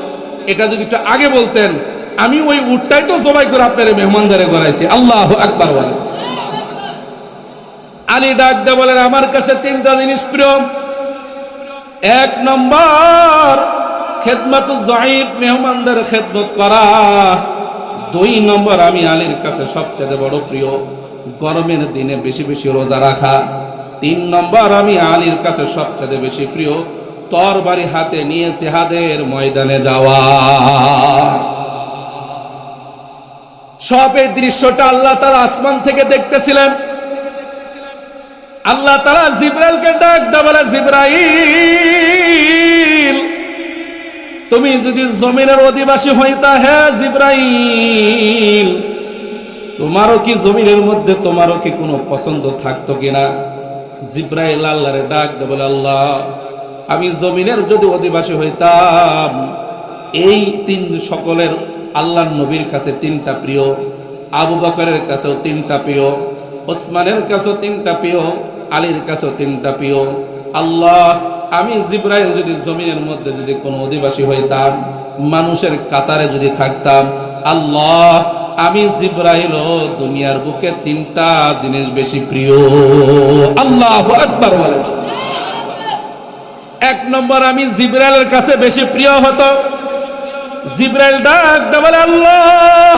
এটা যদি একটু আগে বলতেন, আমি ওই উটটাই তো জবাই করে আপনার মেহমানদারে করাইছি। আল্লাহু আকবার বলেন। আলী ডাক দিয়ে বলেন, আমার কাছে 3টা জিনিস প্রিয়। 1 নম্বর খেদমাতুজ যায়িফ, মেহমানদের খেদমত করা। 2 নম্বর আমি আলীর কাছে সবচেয়ে বড় প্রিয় গরমের দিনে বেশি বেশি রোজা রাখা। 3 নম্বর আমি আলীর কাছে সবচেয়ে বেশি প্রিয় তরবারি হাতে নিয়ে জিহাদের ময়দানে যাওয়া। সব এই দৃশ্যটা আল্লাহ তাআলা আসমান থেকে দেখতেছিলেন। আল্লাহ তাআলা জিবরাইলকে ডাক দিয়ে বলে, জিবরাইল তুমি যদি জমিনের অধিবাসী হইতা, হে জিবরাইল তোমারও কি জমিনের মধ্যে তোমারও কি কোনো পছন্দ থাকতো কিনা? জিবরাইল আল্লাহরে ডাক দিয়ে বলে, আল্লাহ আমি জমিনের যদি অধিবাসী হইতাম, এই 3 সকলের আল্লাহর নবীর কাছে 3টা প্রিয়, আবু বকরের কাছেও 3টা প্রিয়, ওসমানের কাছেও 3টা প্রিয়, আলীর কাছেও 3টা প্রিয়। আল্লাহ আমি জিবরাইল যদি জমিনের মধ্যে যদি কোনো অধিবাসী হইতাম, মানুষের কাতারে যদি থাকতাম, আল্লাহ আমি জিবরাইল দুনিয়ার বুকে 3টা জিনিস বেশি প্রিয়। আল্লাহু আকবার বলেন। 1 নম্বর আমি জিবরাইলের কাছে বেশি প্রিয় হতো। জিবরাইল ডাক দিয়ে বলে, আল্লাহ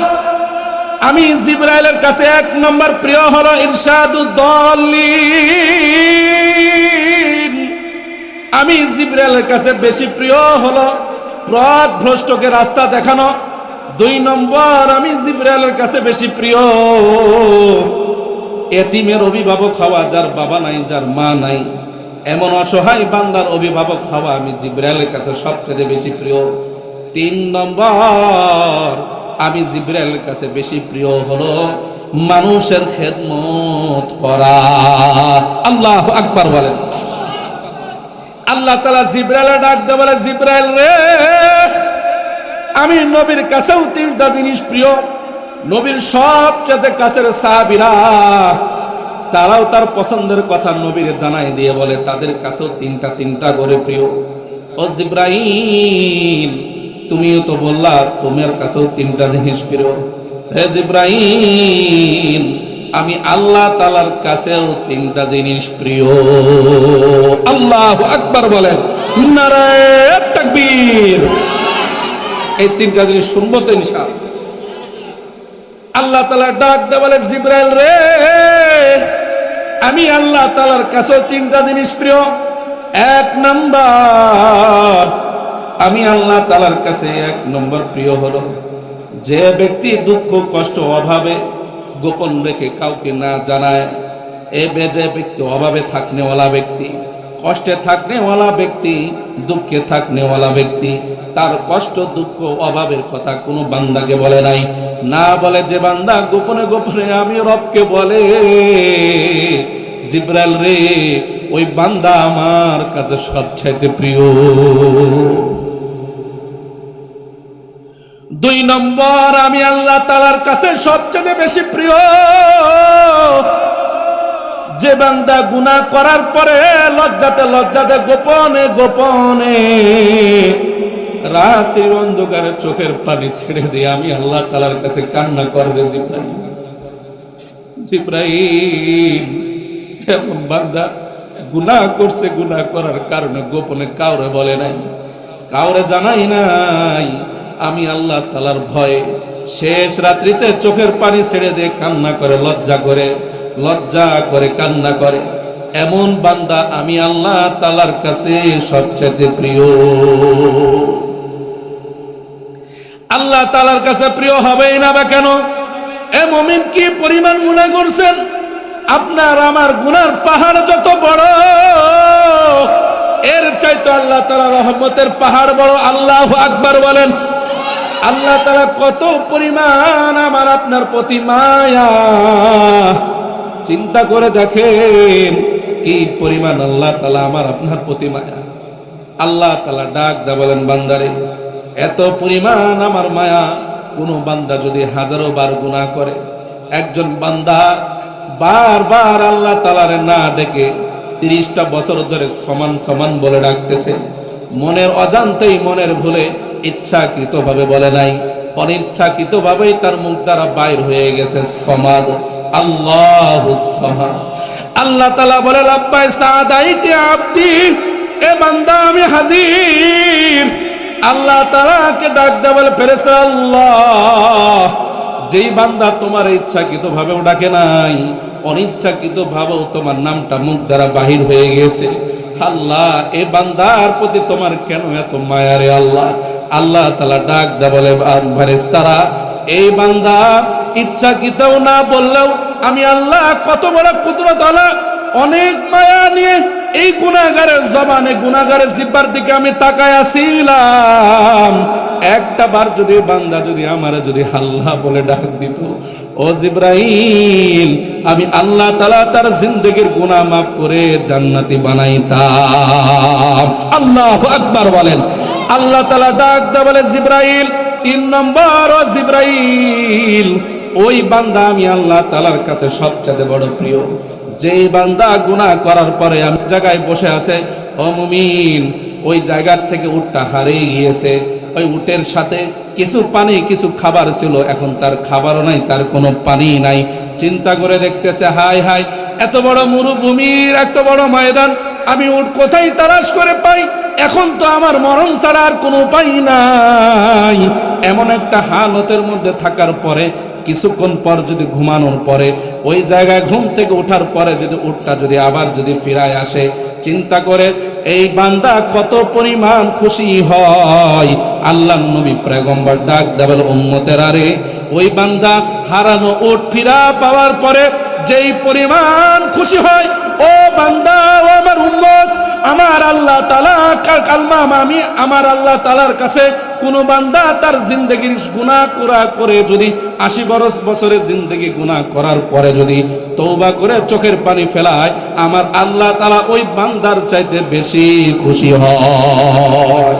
আমি জিবরাইলের কাছে 1 নম্বর প্রিয় হলো ইরশাদুদ দাল্লিন, আমি জিবরাইলের কাছে বেশি প্রিয় হলো পথ ভ্রষ্টকে রাস্তা দেখানো। 2 নম্বর, আমি জিবরাইলের কাছে বেশি প্রিয় এতিমের অভিভাবক হওয়া, যার বাবা নাই, যার মা নাই, এমন অসহায় বান্দার অভিভাবক হওয়া আমি জিবরাইলের কাছে সবচেয়ে বেশি প্রিয়। 3 নম্বর, আমি জিবরাইলের কাছে বেশি প্রিয় হলো মানুষের খেদমত করা। আল্লাহু আকবার বলেন। আল্লাহ তাআলা জিবরাইলের ডাক দিয়ে বলে, জিবরাইল রে, আমি নবীর কাছেও 3টা জিনিস প্রিয়। নবীর সবচেয়ে কাছের সাহাবীরা তারাও তার পছন্দের কথা নবীর জানাই দিয়ে বলে তাদের কাছেও 3টা করে প্রিয়। ও জিবরাইল, তুমিও তো বললা তোমার কাছেও 3টা জিনিস প্রিয়। হে জিবরাইল, আমি আল্লাহ তাআলার কাছেও 3টা জিনিস প্রিয়। আল্লাহু আকবার বলেন, নারায়ে তাকবীর। এই 3টা জিনিস শুনবো তো ইনশাআল্লাহ। আল্লাহ তাআলা ডাক দিয়ে বলে, জিবরাইল রে, আমি আল্লাহ তাআলার কাছেও 3টা জিনিস প্রিয়। 1 নাম্বার, আমি আল্লাহ তাআলার কাছে 1 নম্বর প্রিয় হলো যে ব্যক্তি দুঃখ কষ্ট অভাবে গোপন রেখে কাউকে না জানায়। যে ব্যক্তি অভাবে থাকনেওয়ালা ব্যক্তি, কষ্টে থাকনেওয়ালা ব্যক্তি, দুঃখে থাকনেওয়ালা ব্যক্তি, তার কষ্ট দুঃখ অভাবের কথা কোনো বান্দাকে বলে নাই। না বলে যে বান্দা গোপনে গোপনে আমি রবকে বলে, জিবরাইল রে, ওই বান্দা আমার কাছে সবচাইতে প্রিয়। 2 নম্বর, আমি আল্লাহ তাআলার কাছে সবচেয়ে বেশি প্রিয় যে বান্দা গুনাহ করার পরে লজ্জাতে লজ্জাতে গোপনে গোপনে রাতের অন্ধকারে চোখের পানি ছেড়ে দিয়ে আমি আল্লাহ তাআলার কাছে কান্না করবে। জিবরাইল, জিবরাইল, এমন বান্দা গুনাহ করছে, গুনাহ করার কারণে গোপনে কাউরে বলে নাই, কাউরে জানাই নাই, আমি আল্লাহ তাআলার ভয়ে শেষ রাত্রিতে চোখের পানি ছেড়ে দিয়ে কান্না করে, লজ্জা করে কান্না করে। এমন বান্দা আমি আল্লাহ তাআলার কাছে সবচেয়ে প্রিয়। আল্লাহ তাআলার কাছে প্রিয় হবেই না বা কেন? এ মুমিন, কি পরিমাণ গুনাহ করছেন? আপনার আমার গুনার পাহাড় যত বড়, এর চাইতে আল্লাহ তাআলা রহমতের পাহাড় বড়। আল্লাহু আকবার বলেন। আল্লাহ তাআলা কত পরিমাণ আমার আপনার প্রতি মায়া, চিন্তা করে দেখেন কি পরিমাণ আল্লাহ তাআলা আমার আপনার প্রতি মায়া। আল্লাহ তাআলা ডাক দা বলেন, বান্দারে, এত পরিমাণ আমার মায়া, কোন বান্দা যদি 1000 বার গুনাহ করে, একজন বান্দা বারবার আল্লাহ তাআলারে না ডেকে 30টা বছর ধরে সমান সমান বলে ডাকতেছে, মনের অজান্তেই, মনের ভুলে, ইচ্ছাকৃতভাবে বলে নাই, অনিচ্ছাকৃতভাবেই তার মুখ দ্বারা বাইর হয়ে গেছে সমাদ, আল্লাহুস সামাদ। আল্লাহ তাআলা বলে, লাব্বাই সাদাইকে আব্দি, এ বান্দা আমি হাজির। আল্লাহ তাআলাকে ডাক দেয়া বলে, ফেরেশতা আল্লাহ, যেই বান্দা তোমার ইচ্ছাকৃতভাবেও ডাকে নাই, অনিচ্ছাকৃতভাবেও তোমার নামটা মুখ দ্বারা বাহির হয়ে গেছে, আল্লাহ এ বান্দার প্রতি তোমার কেন এত মায়া রে আল্লাহ? আল্লাহ তাআলা ডাক দা বলে, ফেরেশতারা, এই বান্দা ইচ্ছাকৃতও না বললেও আমি আল্লাহ কত বড় কুদরত আলা, অনেক মায়া নিয়ে এই গুনাহগারের জবানে, গুনাহগারের জিহ্বার দিকে আমি তাকায় আছিলাম। একটা বার যদি বান্দা যদি আমারে যদি আল্লাহ বলে ডাক দিত, ও জিবরাইল, আমি আল্লাহ তাআলা তার জিন্দেগীর গুনাহ মাফ করে জান্নাতি বানাইতাম। আল্লাহু আকবার বলেন। আল্লাহ তাআলা ডাক দেয়া বলে, জিবরাইল, 3 নম্বর, ও জিবরাইল, ওই বান্দা আমি আল্লাহ তাআলার কাছে সবচেয়ে বড় প্রিয় যেই বান্দা গুনাহ করার পরে আমি জায়গায় বসে আছে, ও মুমিন, ওই জায়গার থেকে উটটা হারিয়ে গিয়েছে, ওই উটের সাথে কিছু পানি কিছু খাবার ছিল, এখন তার খাবারও নাই, তার কোনো পানি নাই। চিন্তা করে দেখতেছে, হায় হায়, এত বড় মরুভূমির এত বড় ময়দান, আমি উট কোথায় তালাশ করে পাই? এখন তো আমার মরণ ছাড়া আর কোনো উপায় নাই। এমন একটা হালতের মধ্যে থাকার পরে কিছুক্ষণ পর যদি ঘুমানোর পরে ওই জায়গায় ঘুম থেকে ওঠার পরে যদি উটটা যদি আবার যদি ফিরায় আসে, চিন্তা করে এই বান্দা কত পরিমাণ খুশি হয়। আল্লাহ নবী পয়গম্বর ডাক দেবেন, উম্মতেরা রে, ওই বান্দা হারানো উট ফিরা পাওয়ার পরে যেই পরিমাণ খুশি হয়, ও বান্দা, ও আমার উম্মত, আমার আল্লাহ তাআলা কালমা, আমি আমার আল্লাহ তাআলার কাছে কোন বান্দা তার জিন্দেগির গুনাহ করে যদি 80 বছরের জিন্দেগি গুনাহ করার পরে যদি তওবা করে চোখের পানি ফেলায়, আমার আল্লাহ তাআলা ওই বান্দার চাইতে বেশি খুশি হয়।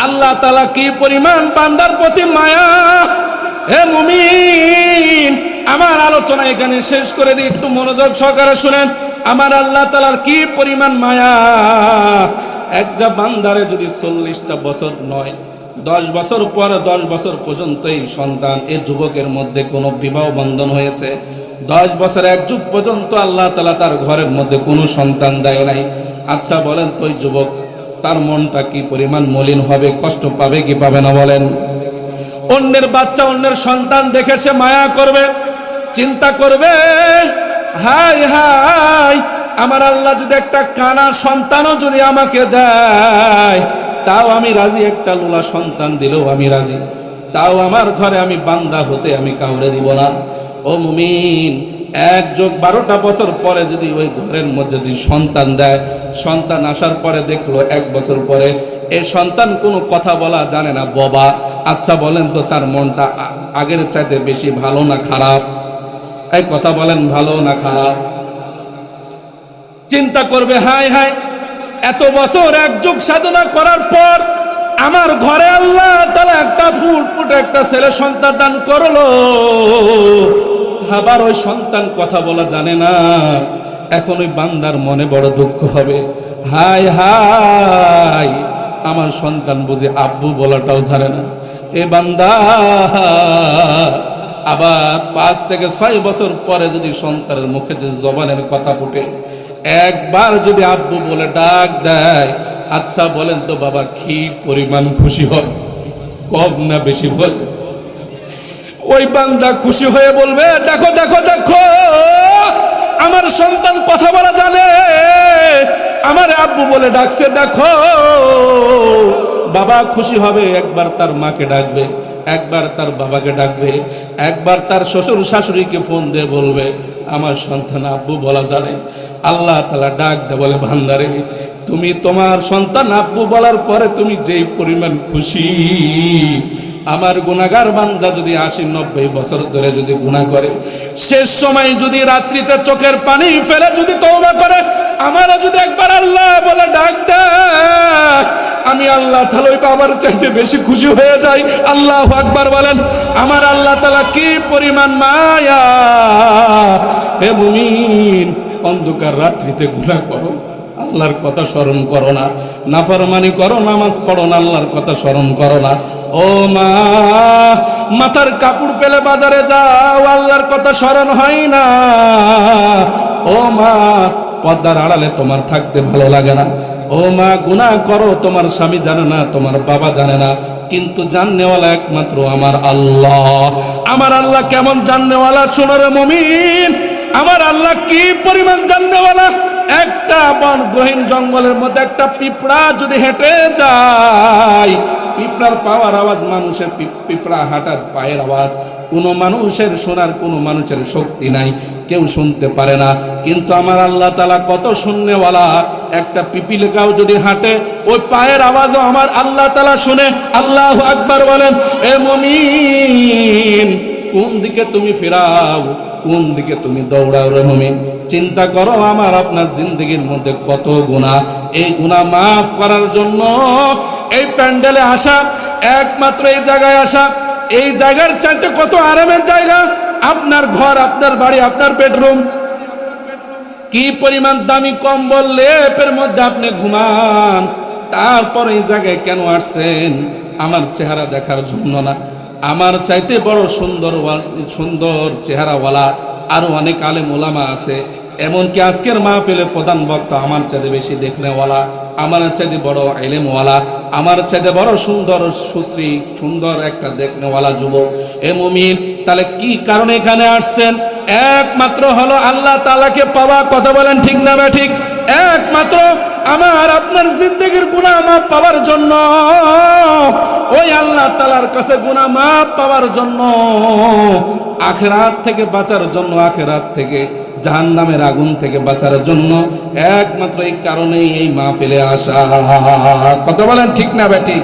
আল্লাহ তাআলা কি পরিমাণ বান্দার প্রতি মায়া। হে মুমিন, আমার আলোচনা এখানে শেষ করে দিই, একটু মনোযোগ সহকারে শুনেন। আমার আল্লাহ তাআলার কি পরিমাণ মায়া। একটা বান্দারে যদি 40টা বছর নয়, 10 বছর পর 10 বছর পর্যন্ত এই সন্তান, এই যুবকের মধ্যে কোনো বিবাহ বন্ধন হয়েছে, 10 বছর এক যুগ পর্যন্ত আল্লাহ তাআলা তার ঘরের মধ্যে কোনো সন্তান দেয় নাই। আচ্ছা বলেন তো, ওই যুবক তার মনটা কি পরিমাণ মলিন হবে, কষ্ট পাবে কি পাবে না বলেন? অন্যের বাচ্চা, অন্যের সন্তান দেখে সে মায়া করবে, চিন্তা করবে, হাই হাই, আমার আল্লাহ যদি একটা কানা সন্তানও যদি আমাকে দেয় তাও আমি রাজি, একটা লোলা সন্তান দিলেও আমি রাজি, তাও আমার ঘরে আমি বান্দা হতে আমি কাউরে দিব না। ও মুমিন, 1 যোগ 12টা বছর পরে যদি ওই ঘরের মধ্যে যদি সন্তান দেয়, সন্তান আসার পরে দেখলো 1 বছর পরে এই সন্তান কোনো কথা বলা জানে না, বাবা, আচ্ছা বলেন তো তার মনটা আগের চাইতে বেশি ভালো না খারাপ? এই কথা বলেন, ভালো না খারাপ? চিন্তা করবে, হাই হাই, এত বছর 1 যুগ সাধনা করার পর আমার ঘরে আল্লাহ তাআলা একটা ফুটফুট একটা ছেলে সন্তান দান করলো, আবার ওই সন্তান কথা বলা জানে না। এখন ওই বান্দার মনে বড় দুঃখ হবে, হাই হাই, আমার সন্তান বুঝি আব্বু বলাটাও জানে না। এ বান্দা আবার 5 থেকে 6 বছর পরে যদি সন্তানের মুখে যে জবানের কথা ফুটে, একবার যদি আব্বু বলে ডাক দেয়, আচ্ছা বলেন তো বাবা, কি পরিমাণ খুশি হয়, কম না বেশি বল? ওই বান্দা খুশি হয়ে বলবে, দেখো দেখো দেখো, আমার সন্তান কথা বলা জানে, আমার আব্বু বলে ডাকছে, দেখো। বাবা খুশি হবে, একবার তার মাকে ডাকবে, একবার তার বাবাকে ডাকবে, একবার তার শ্বশুর শাশুড়িকে ফোন দিয়ে বলবে, আমার সন্তান আব্বু বলা জানে। আল্লাহ তাআলা ডাক দে বলে, বান্দারে, তুমি তোমার সন্তান আব্বু বলার পরে তুমি যেই পরিমাণ খুশি, আমার গুনাহগার বান্দা যদি 80-90 বছর ধরে যদি গুনাহ করে, শেষ সময় যদি রাত্রিতে চোখের পানি ফেলে যদি তওবা করে, আমারও যদি একবার আল্লাহ বলে ডাক দেয়, আমি আল্লাহ তাআলা ওই বাবার চাইতে বেশি খুশি হয়ে যাই। আল্লাহু আকবার বলেন। আমার আল্লাহ তাআলা কি পরিমাণ মায়া। হে মুমিন, অন্ধকার রাত্রিতে গুনাহ করো, আল্লাহর কথা স্মরণ করো না, নাফরমানি করো, নামাজ পড়ো না, আল্লাহর কথা স্মরণ করো না। ও মা, মাথার কাপড় পেলে বাজারে যাও, আল্লাহর কথা স্মরণ হয় না। ও মা, পর্দার আড়ালে তোমার থাকতে ভালো লাগে না। ও মা, গুনাহ করো, তোমার স্বামী জানে না, তোমার বাবা জানে না, কিন্তু জাননেওয়ালা একমাত্র আমার আল্লাহ। আমার আল্লাহ কেমন জাননেওয়ালা, শোনো রে মুমিন, আমার আল্লাহ কি পরিমাণ জাননেওয়ালা। একটা বনগহীন জঙ্গলের মধ্যে একটা পিঁপড়া যদি হেঁটে যায়, পিঁপড়ার পাওয়ার আওয়াজ, মানুষের পিঁপড়া হাঁটার পায়ের আওয়াজ কোনো মানুষের শোনার কোনো মানুষের শক্তি নাই, কেউ শুনতে পারে না। কিন্তু আমার আল্লাহ তাআলা কত শুননেওয়ালা, একটা পিপিলিকাও যদি হাঁটে ওই পায়ের আওয়াজও আমার আল্লাহ তাআলা শুনে। আল্লাহু আকবার বলেন। এ মুমিন, কোন দিকে তুমি ফিরাও, কোন দিকে তুমি দৌড়াও রে মুমিন? চিন্তা করো, আমার আপনার জিন্দগির মধ্যে কত গুনাহ। এই গুনাহ মাফ করার জন্য এই প্যান্ডেলে আসা, একমাত্র এই জায়গায় আসা, এই জায়গার চাইতে কত আরামের জায়গা। আপনার ঘর, আপনার বাড়ি, আপনার বেডরুম, কি পরিমাণ দামি কম্বল, লেপের মধ্যে আপনি ঘুমান, তারপর এই জায়গায় কেন আসছেন? আমার চেহারা দেখার জন্য না। আমার চাইতে বড় সুন্দর চেহারাওয়ালা আরো অনেক আলেম ওলামা আছে, এমনকি আজকের মাহফিলের প্রধান বক্তা আমার চাইতে বেশি দেখনেওয়ালা, আমার চাইতে বড় ইলমওয়ালা, আমার চাইতে বড় সুন্দর সুশ্রী সুন্দর একটা দেখনেওয়ালা যুবক। এ মুমিন, তাহলে কি কারণে এখানে আসছেন? একমাত্র হলো আল্লাহ তাআলাকে পাওয়া। কথা বলেন ঠিক না বা ঠিক? একমাত্র আমার আপনার জিন্দেগির গুনাহ মাফ পাওয়ার জন্য, ওই আল্লাহ তাআলার কাছে গুনাহ মাফ পাওয়ার জন্য, আখিরাত থেকে বাঁচার জন্য, আখিরাত থেকে জাহান্নামের আগুন থেকে বাঁচার জন্য একমাত্র এই কারণেই এই মাহফিলে আসা। কথা বলেন ঠিক না বেটি?